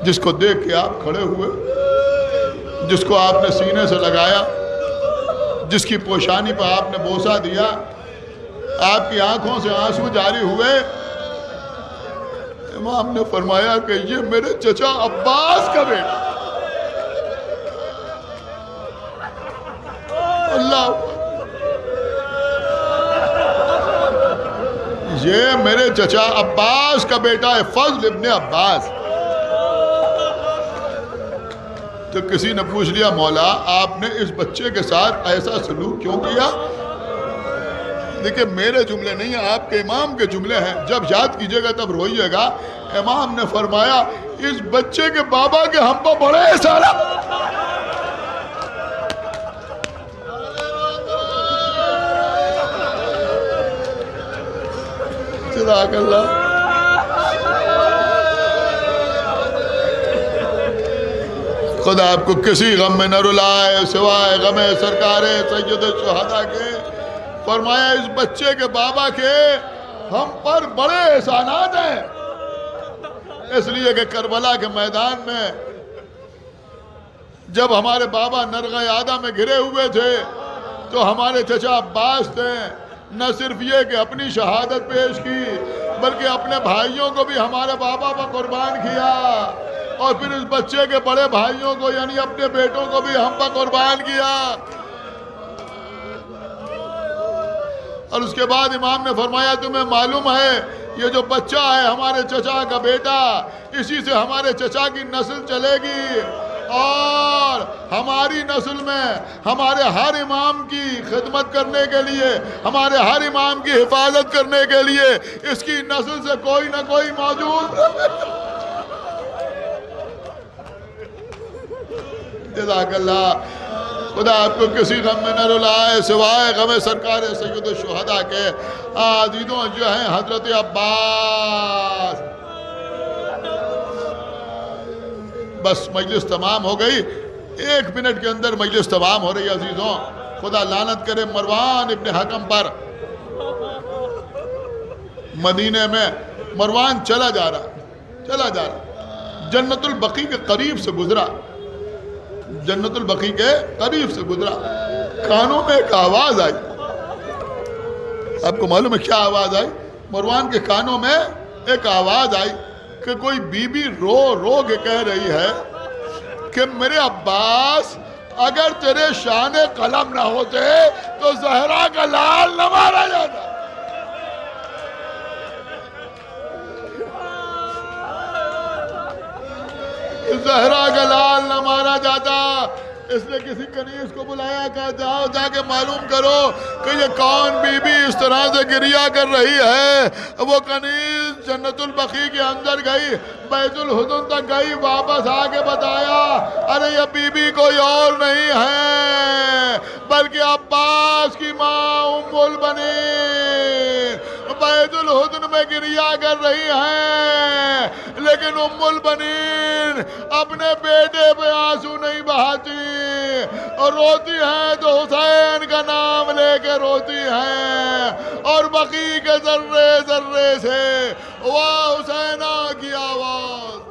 جس کو دیکھ کے آپ کھڑے ہوئے، جس کو آپ نے سینے سے لگایا، جس کی پوشانی پر آپ نے بوسہ دیا، آپ کی آنکھوں سے آنسو جاری ہوئے؟ امام نے فرمایا کہ یہ میرے چچا عباس کا بیٹا۔ اللہ، یہ میرے چچا عباس کا بیٹا ہے، فضل ابن عباس۔ تو کسی نے پوچھ لیا مولا آپ نے اس بچے کے ساتھ ایسا سلوک کیوں کیا؟ دیکھیں میرے جملے نہیں ہیں، آپ کے امام کے جملے ہیں، جب یاد کیجئے گا تب روئیے گا۔ امام نے فرمایا اس بچے کے بابا کے ہم پر بڑے سارا جزاک اللہ۔ خدا آپ کو کسی غم میں نہ رلائے سوائے غم سرکار سید الشہداء کے۔ فرمایا اس بچے کے بابا کے ہم پر بڑے احسانات ہیں، اس لیے کہ کربلا کے میدان میں جب ہمارے بابا نرغہ آدم میں گھرے ہوئے تھے تو ہمارے چچا عباس تھے، نہ صرف یہ کہ اپنی شہادت پیش کی بلکہ اپنے بھائیوں کو بھی ہمارے بابا پر قربان کیا، اور پھر اس بچے کے بڑے بھائیوں کو یعنی اپنے بیٹوں کو بھی ہم پر قربان کیا۔ اور اس کے بعد امام نے فرمایا تمہیں معلوم ہے یہ جو بچہ ہے ہمارے چچا کا بیٹا، اسی سے ہمارے چچا کی نسل چلے گی، اور ہماری نسل میں ہمارے ہر امام کی خدمت کرنے کے لیے، ہمارے ہر امام کی حفاظت کرنے کے لیے اس کی نسل سے کوئی نہ کوئی موجود۔ جزاک اللہ۔ خدا آپ کو کسی غم میں نہ رلائے سوائے غم سرکار سید الشہداء کے۔ عزیزوں جو ہیں حضرت عباس، بس مجلس تمام ہو گئی، 1 منٹ کے اندر مجلس تمام ہو رہی ہے عزیزوں۔ خدا لعنت کرے مروان ابن حکم پر۔ مدینے میں مروان چلا جا رہا جنت البقیع کے قریب سے گزرا، جنت البقیع کے قریب سے گزرا، کانوں میں ایک آواز آئی۔ آپ کو معلوم ہے کیا آواز آئی؟ مروان کے کانوں میں ایک آواز آئی کہ کوئی بی بی رو رو کے کہہ رہی ہے کہ میرے عباس اگر تیرے شان قلم نہ ہوتے تو زہرا کا لال نہ مارا جاتا۔ زہرا کا لال نہ مارا جاتا۔ اس نے کسی کنیز کو بلایا، کہا جاؤ جا کے معلوم کرو کہ یہ کون بی بی اس طرح سے گریہ کر رہی ہے۔ وہ کنیز جنت البقیع کے اندر گئی، بیت الحزن تک گئی، واپس آ کے بتایا ارے یہ بی بی کوئی اور نہیں ہے بلکہ عباس کی ماں ام البنین، بیت الحزن میں گریا کر رہی ہیں، لیکن ام البنین اپنے بیٹے پہ آنسو نہیں بہاتی، اور روتی ہیں تو حسین کا نام لے کے روتی ہیں، اور بقی کے ذرے ذرے سے واہ حسینہ کی آواز۔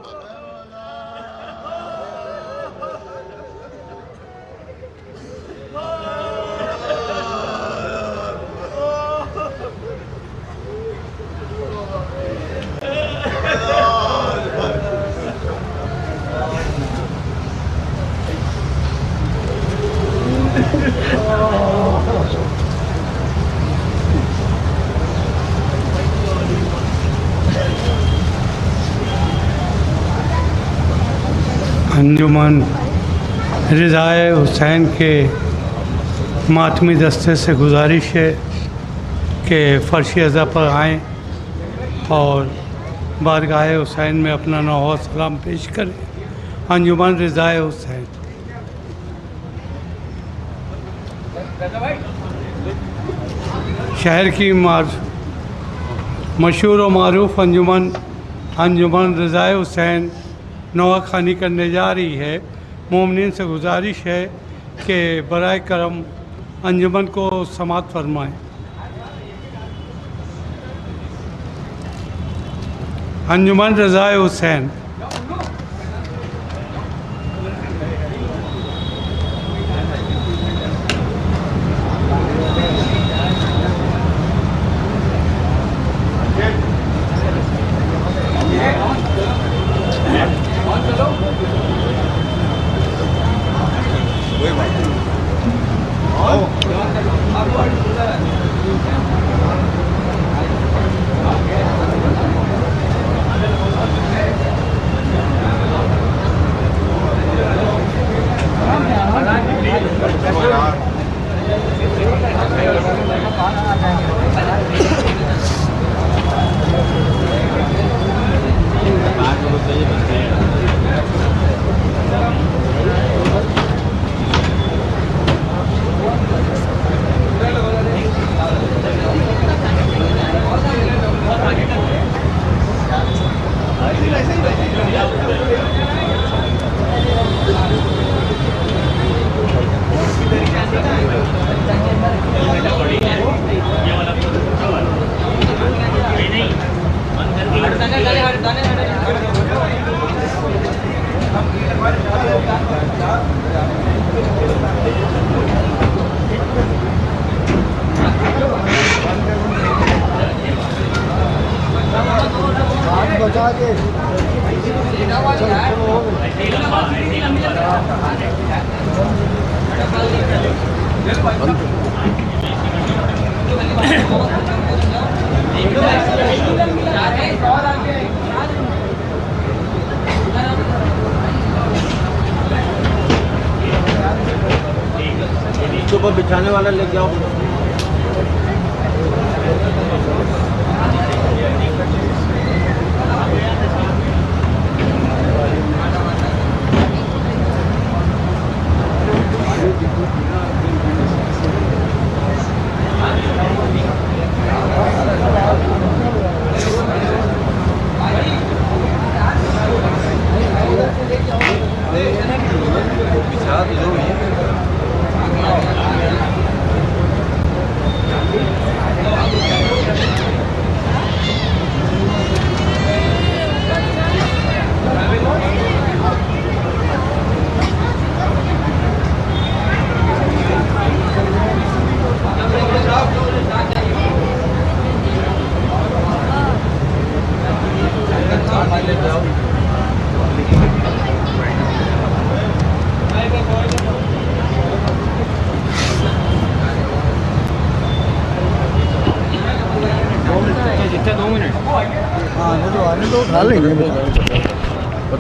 انجمن رضائے حسین کے ماتمی دستے سے گزارش ہے کہ فرش ازا پر آئیں اور بارگاہ حسین میں اپنا نوحہ سلام پیش کریں۔ انجمن رضائے حسین۔ شہر کی مشہور و معروف انجمن رضائے حسین نوحہ خوانی کرنے جا رہی ہے۔ مومنین سے گزارش ہے کہ برائے کرم انجمن کو سماعت فرمائیں۔ انجمن رضائے حسین۔ اوپر بچھانے والا لے کے آؤ۔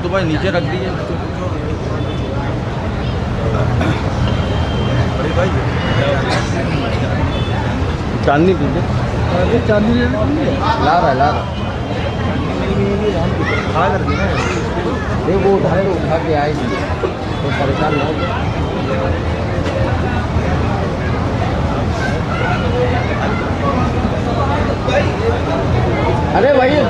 تو بھائی نیچے رکھ دیجیے چاندنی دیجیے چاندنی لا رہا وہ اٹھا کے آئے تو پریشان نہ ہو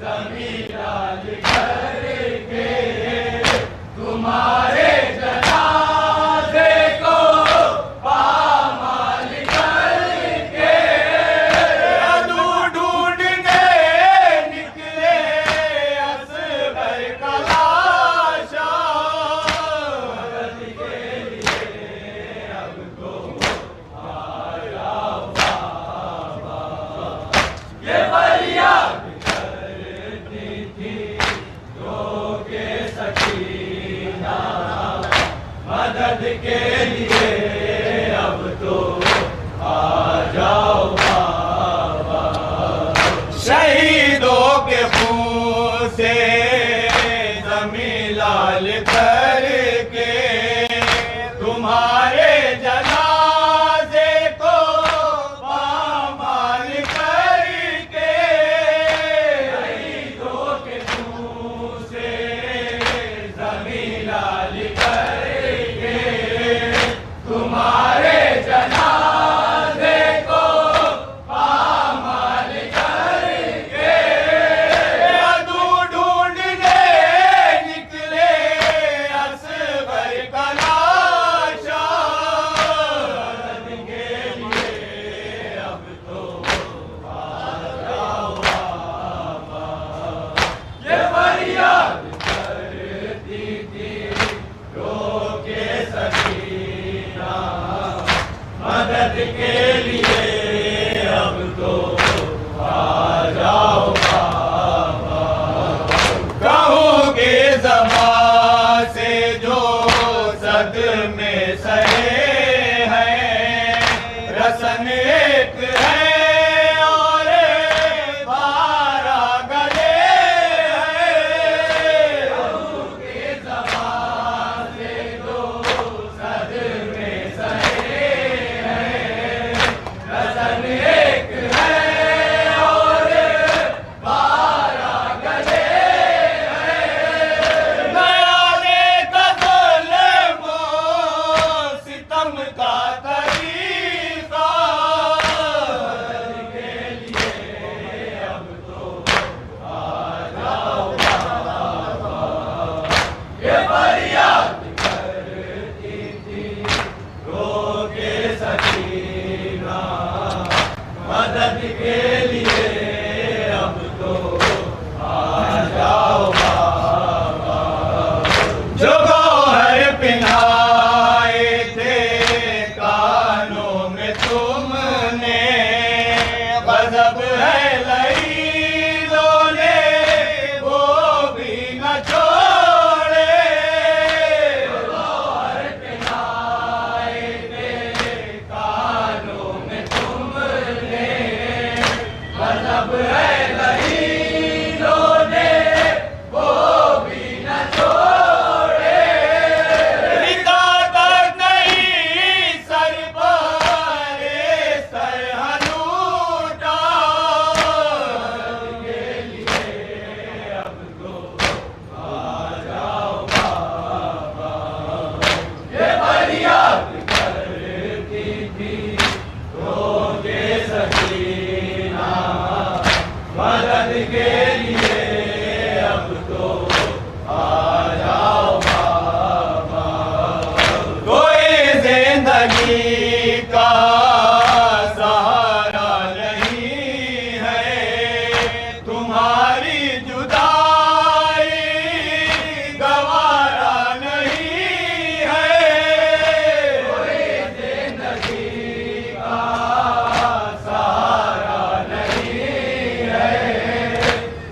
زمین کے خون سے زمین لال کر کے تمہارے جنازے کو پامال کر کے شہیدوں کے خون سے زمین لال کر کے تمہارے جنازے کو پامال کر کے عدو ڈھونڈنے نکلے اصغر کا لاشا مدد کے لیے اب تو آ جاؤ بابا یہ فریاد کرتی تھی رو کے سکینہ مدد کے لیے اب تو آ جاؤ بابا کہوں گے زبان سے جو صدمے سہے ہیں رسن ایک ہے اور 12 گلے ہیں کہوں گے زبان سے جو صدمے سہے ہیں رسن ایک ہے اور 12 گلے ہیں نیا کا ظلم و ستم کا طریقہ مدد کے لیے اب تو آ جاؤ بابا یہ فریاد کرتی تھی رو کے سکینہ مدد کے لیے اب تو آ جاؤ بابا جو گوہر پہنائے تھے کانوں میں تم نے غضب ہے لعینوں نے وہ بھی نہ چھوڑے گوہر پہنائے تھے کانوں میں تم نے غضب ہے لعینوں نے وہ بھی نہ چھوڑے ردا تک نہیں سر پر سر ہنوٹا مدد کے لیے اب تو آ جاؤ بابا یہ فریاد کرتی تھی رو کے سکینہ مدد کے لیے اب تو آ جاؤ بابا کوئی زندگی کا سہارا نہیں ہے تمہاری جدائی گوارا نہیں ہے کوئی زندگی کا سہارا نہیں ہے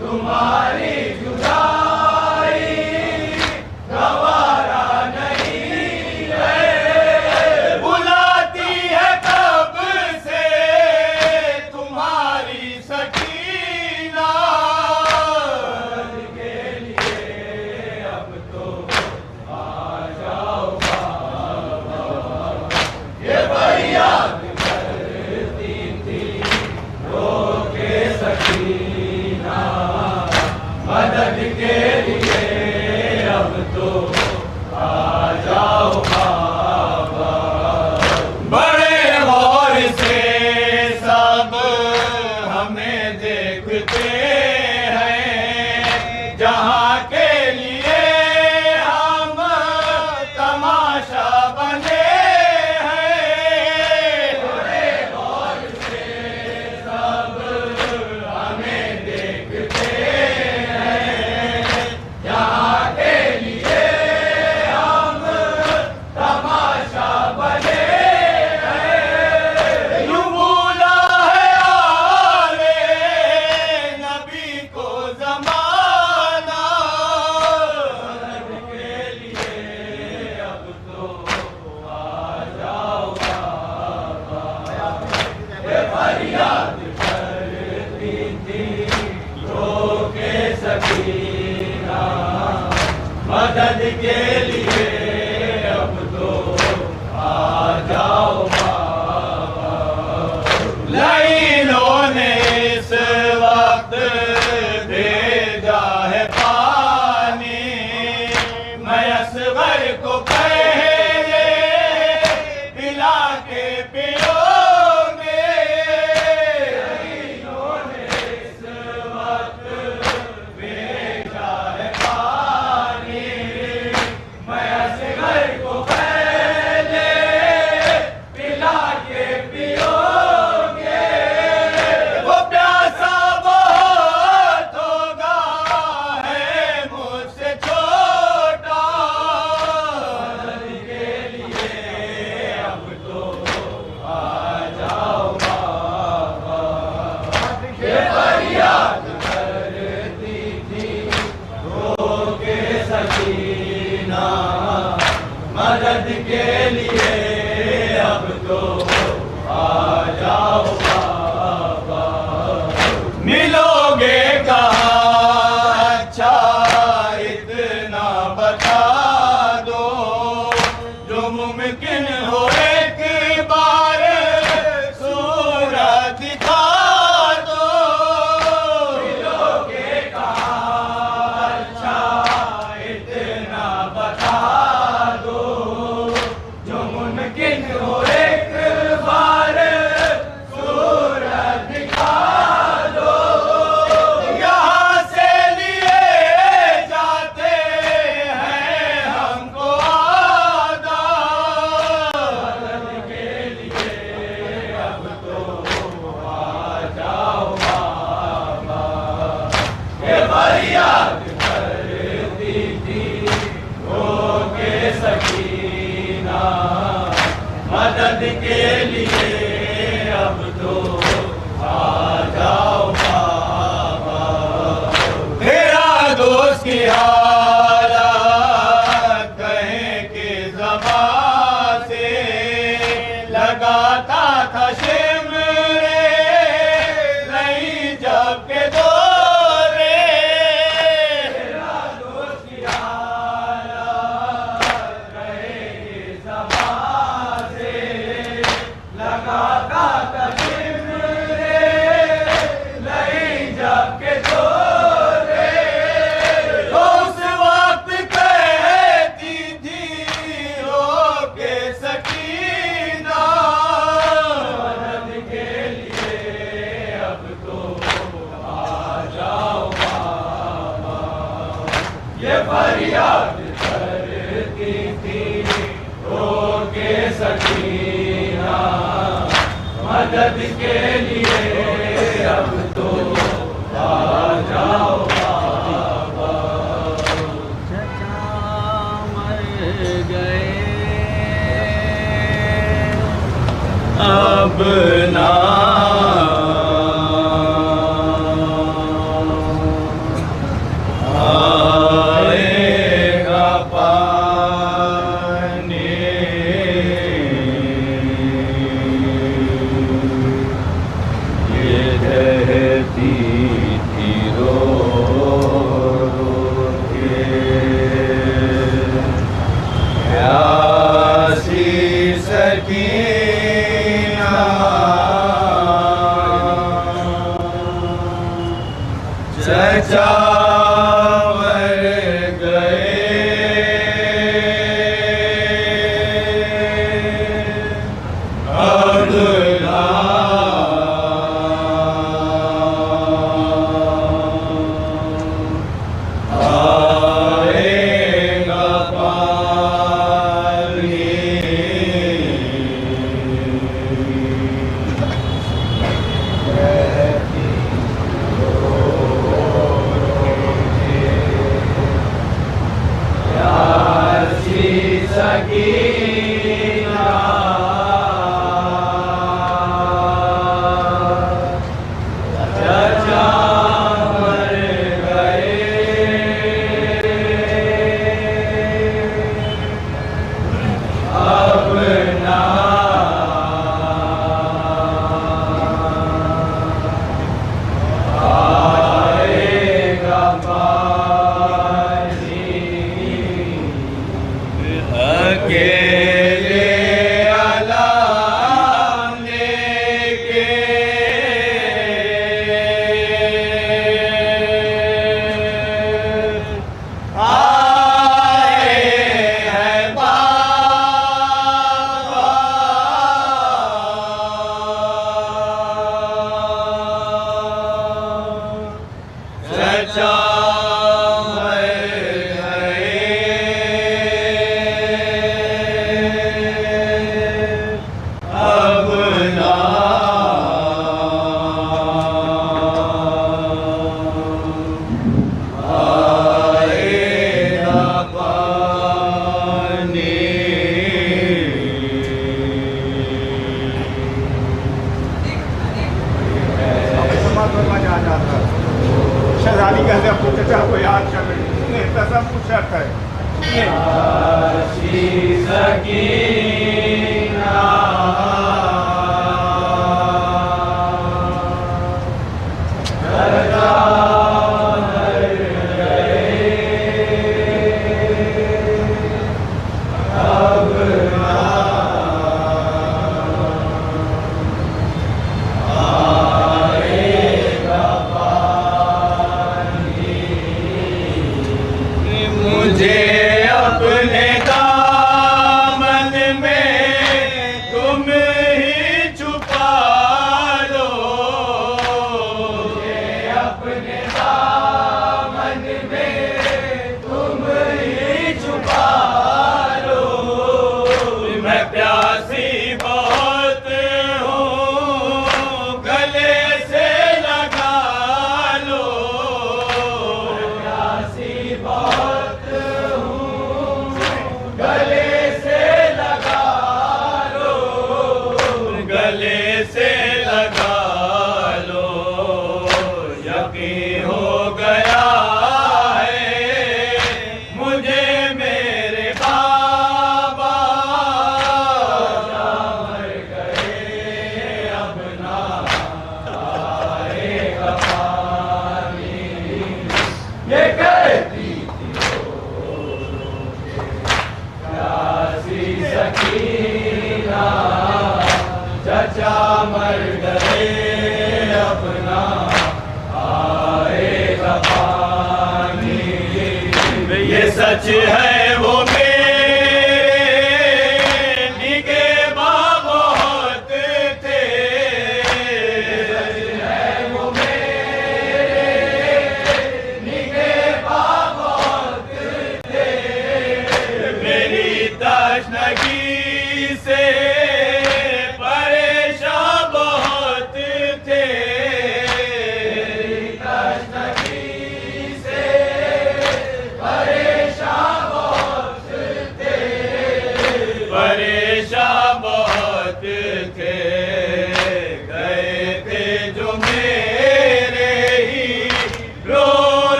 تمہاری جدائی گوارا نہیں ہے بلاتی ہے کب سے تمہاری سکینہ مدد کے لیے اب تو آ جاؤ بابا یہ فریاد کرتی تھی رو کے سکینہ مدد کے لیے اب تو آ جاؤ بابا بڑے غور سے سب ہمیں دیکھتے ہیں جہاں کے لیے ہم تماشا بنے ہیں بڑے غور سے سب ہمیں دیکھتے ہیں جہاں کے لیے ہم تماشا بنے ہیں یوں بولا ہے آلِ نبی کے لیے اب تو آ جاؤ بابا، لائنوں نے اس وقت بھیجا ہے پانی، میں اصغر کو پہلے پلا کے پیو گے، لائنوں نے اس وقت بھیجا ہے پانی، میں اصغر کو پہلے پلا کے پیو گے، وہ پیاسا بہت ہوگا ہے مجھ سے چھوٹا، مدد کے لیے اب تو آ جاؤ بابا، یہ فریاد کرتی تھی رو کے سکینہ، مدد کے لیے اب تو آ جاؤ بابا، ملو گے کہاں اچھا اتنا بتا دو، جو ممکن ہو ایک بار صورت دکھا دو، ملو گے کہاں اچھا اتنا بتا دو، جو ممکن ہو ایک بار صورت دکھا دو، یہاں سے لیے جاتے ہیں ہم کو آدھا، مدد کے لیے اب تو آ جاؤ بابا، یہ فریاد کرتی تھی رو کے سکینہ، مدد کے لیے اب تو آ جاؤ بابا، تیرا دوست کی حالت کہیں کہ زبان سے لگاتا تھا شمرے نہیں جب کے دورے، تیرا دوست کی حالت کہیں کہ زبان سے لگاتا تھا شمرے نہیں جب کے دورے، اس وقت کہتی تھی رو کے سکینہ، مدد کے لیے اب تو آ جاؤ بابا، یہ فریاد کرتی تھی رو کے سکینہ، مدد کے لیے اب تو آ جاؤ بابا، چچا مر گئے اب نہ آئے گا پانی، یہ کہتی تھی رو رو کے پیاسی سکینہ، چچا مر گئے اب نہ آئے گا پانی، کہتی رو رو کے چچا شہزادی کہتے اپنے چچا کو یاد کر رہے ہیں، سب کچھ شرط ہے. مجھے اپنے دامن میں تم ہی چھپا لو، مجھے اپنے دامن میں تم ہی چھپا لو، میں پیاسی بہت ہوں گلے سے لگا لو، پیاسی بہت گلے سے لگا لو، گلے سے لگا لو، یقین ہو گیا ہے مجھے میرے بابا مر گئے، اب نہ آئے گا پانی، یہ کہتی سکینہ چچا مر گئے، اپنا آئے گا پانی، یہ سچ ہے وہ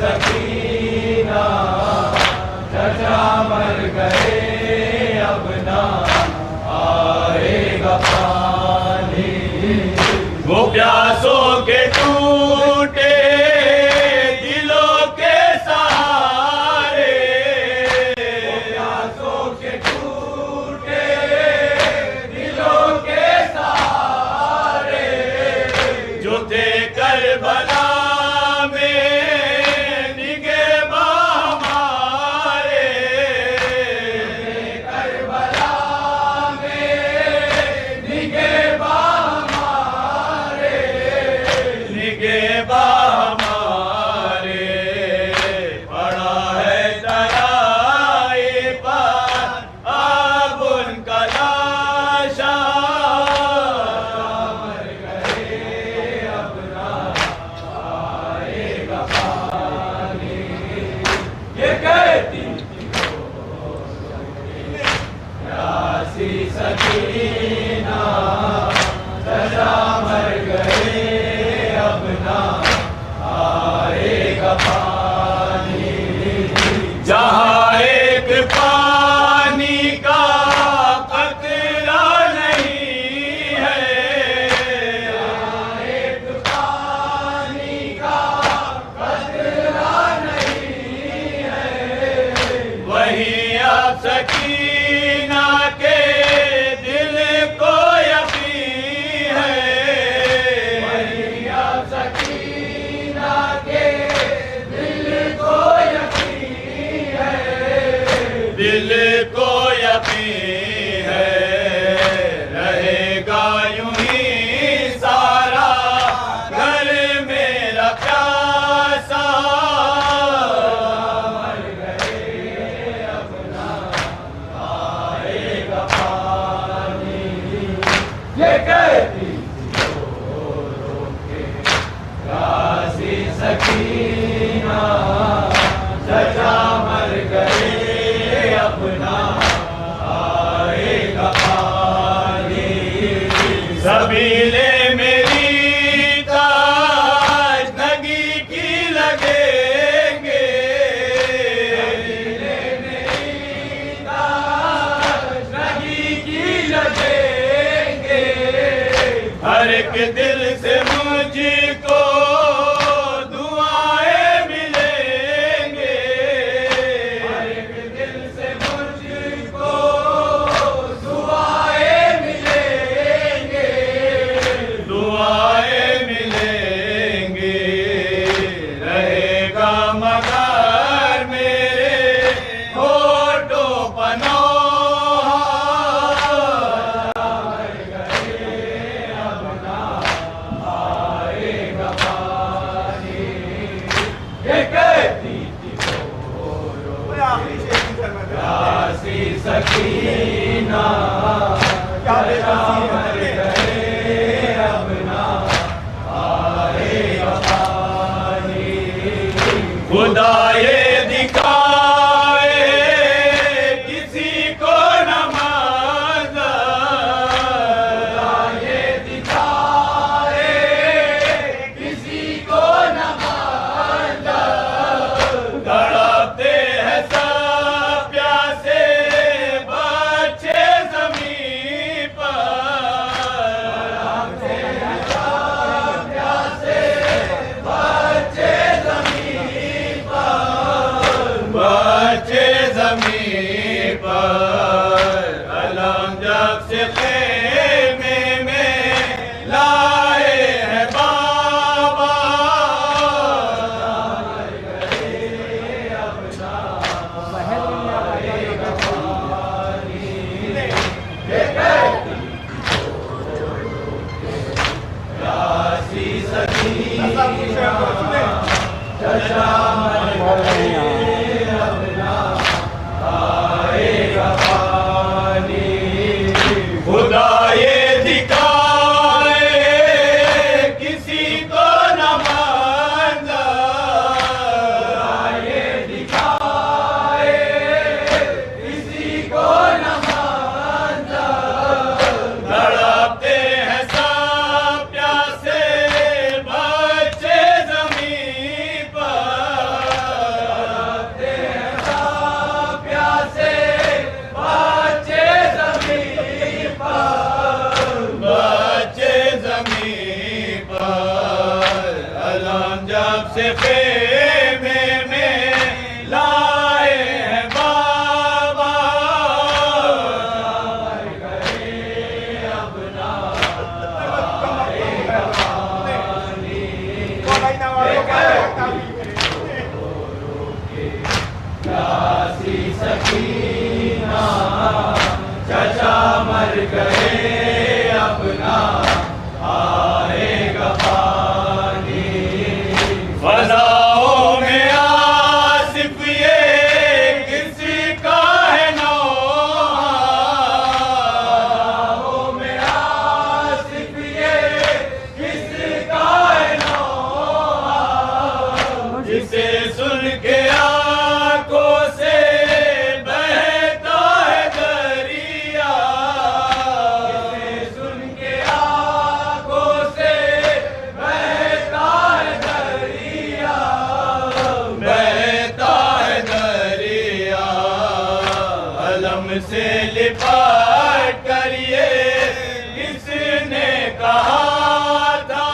سکینہ چچا مر گئے اب نہ آئے گا پانی وہ پیاسوں کے ٹوٹے دلوں کے سہارے وہ پیاسوں کے ٹوٹے دلوں کے سہارے جو تھے کربلا میں نگہباں ہمارے کربلا میں نگہباں ہمارے نگہباں ہمارے پڑا ہے ترائی پر اب ان کا لاشا مر گئے اب نہ آئے گا پانی یہ کہتی پیاسی سکینہ چچا مر گئے اب نہ آئے گا پانی جہاں ایک پانی کا قطرہ نہیں ہے جہاں ایک پانی کا قطرہ نہیں ہے وہیں اب سکینہ کے دل کو یقین ہے وہیں اب سکینہ کے دل کو یقین ہے دل کو یقین ہے رہے گا یوں ہی سارا گھر میرا پیاسا مر گئے اب نہ آئے گا پانی یہ کہتی رو رو کے پیاسی سکینہ چچا مر گئے اب نہ آئے گا پانی سبیلے میری تاجنگی کی لگیں گے سبیلے میری تاجنگی کی لگیں گے ہر ایک دل سے مجھ کو دعائیں ملیں گے ہر ایک دل سے مجھ کو دعائیں ملیں گے دعائیں ملیں گے رہے گا مگر میرے ہونٹوں پر نوحہ مر گئے اب نہ آئے گا پانی یہ کہتی تھی رو رو پیاسی سکینہ چچا مر گئے اب نہ آئے گا پانی خدا یہ دکھائے کسی کو نماز خدا یہ دکھائے کسی کو نماز تڑپتے ہیں سب پیاسے بچے زمین پر تڑپتے ہیں سب پیاسے بچے زمین پر بچے زمین پر علم جب سے خیمے میں لائے ہیں بابا مر گئے اب نہ آئے گا پانی یہ کہتی پیاسی سکینہ چچا مر گئے اب نہ آئے گا پانی خدا یہ دکھائے کسی کو نماز خدا یہ دکھائے کسی کو نماز تڑپتے ہیں سب پیاسے بچے زمین پر میں لائے ہیں بابا چچا مر گئے اپنا آئے گا پانی فضاؤں میں آصف یہ کسی کا ہے نوحہ فضاؤں میں آصف یہ کسی کا ہے نوحہ جسے سن کے آنکھوں سے بہتا ہے دریا جسے سن کے آنکھوں سے بہتا ہے دریا بہتا ہے دریا علم سے لپٹ کر یہ کس نے کہا تھا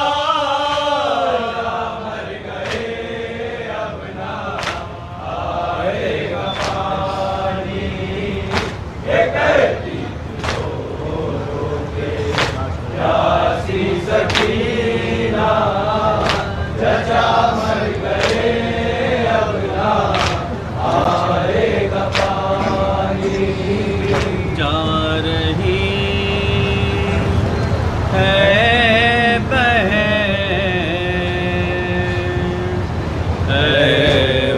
مر گئے اپنا آئے گا پانی یہ کہتی رو رو کے پیاسی سکینہ چچا مر گئے اپنا آئے گا پانی جا رہی ہے بہن اے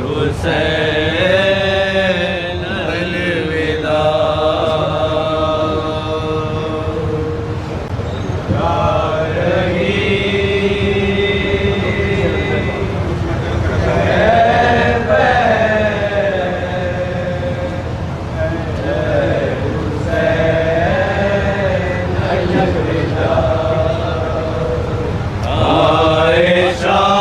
حسین الوداع جا رہی ہے بہن اے حسین الوداع آئے شام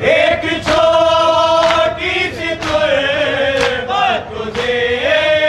ایک چھوٹی سی تربت تجھے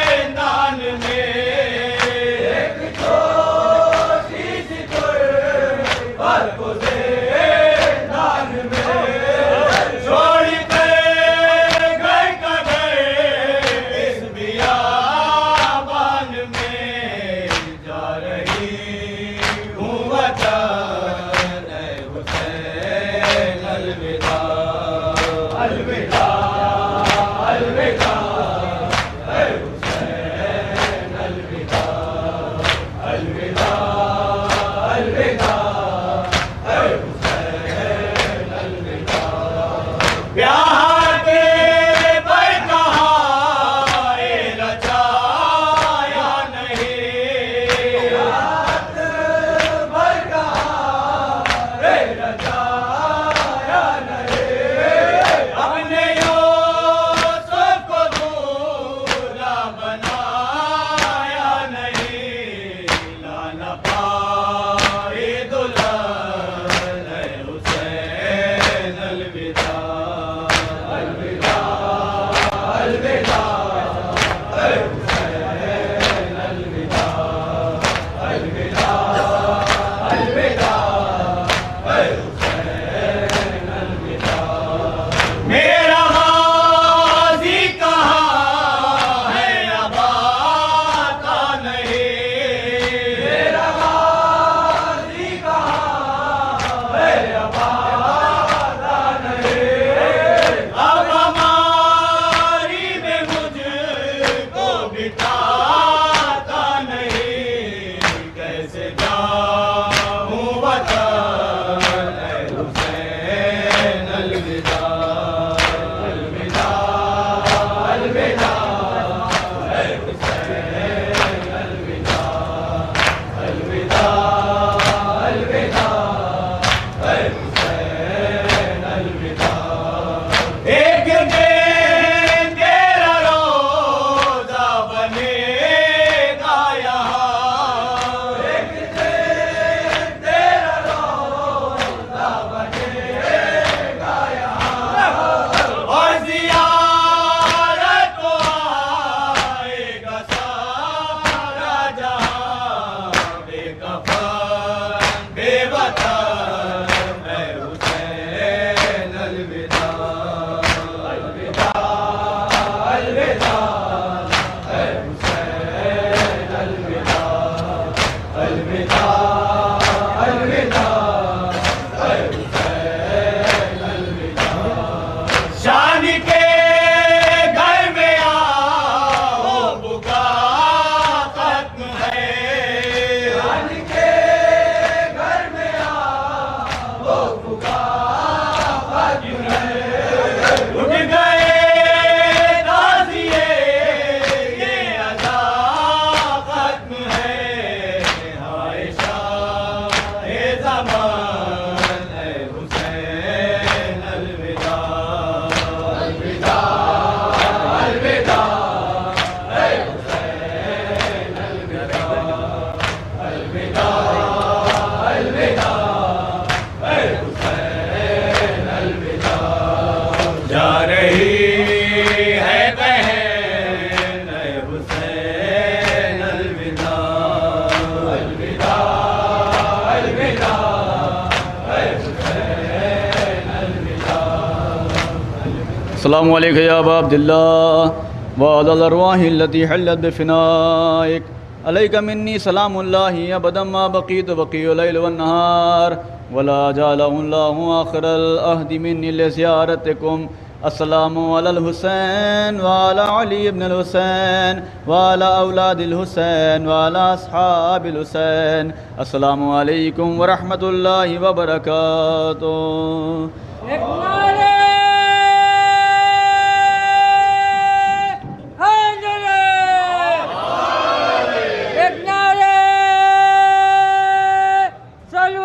السلام علیکم یا ابا عبد اللہ وعلى الارواح التي حلت بفنائك عليك مني سلام الله ابدا ما بقيت بقي الليل والنهار ولا جعله الله آخر العهد مني لزيارتكم. السلام على الحسين وعلى علي بن الحسين وعلى أولاد الحسين وعلى أصحاب الحسين. السلام عليكم ورحمة الله وبركاته.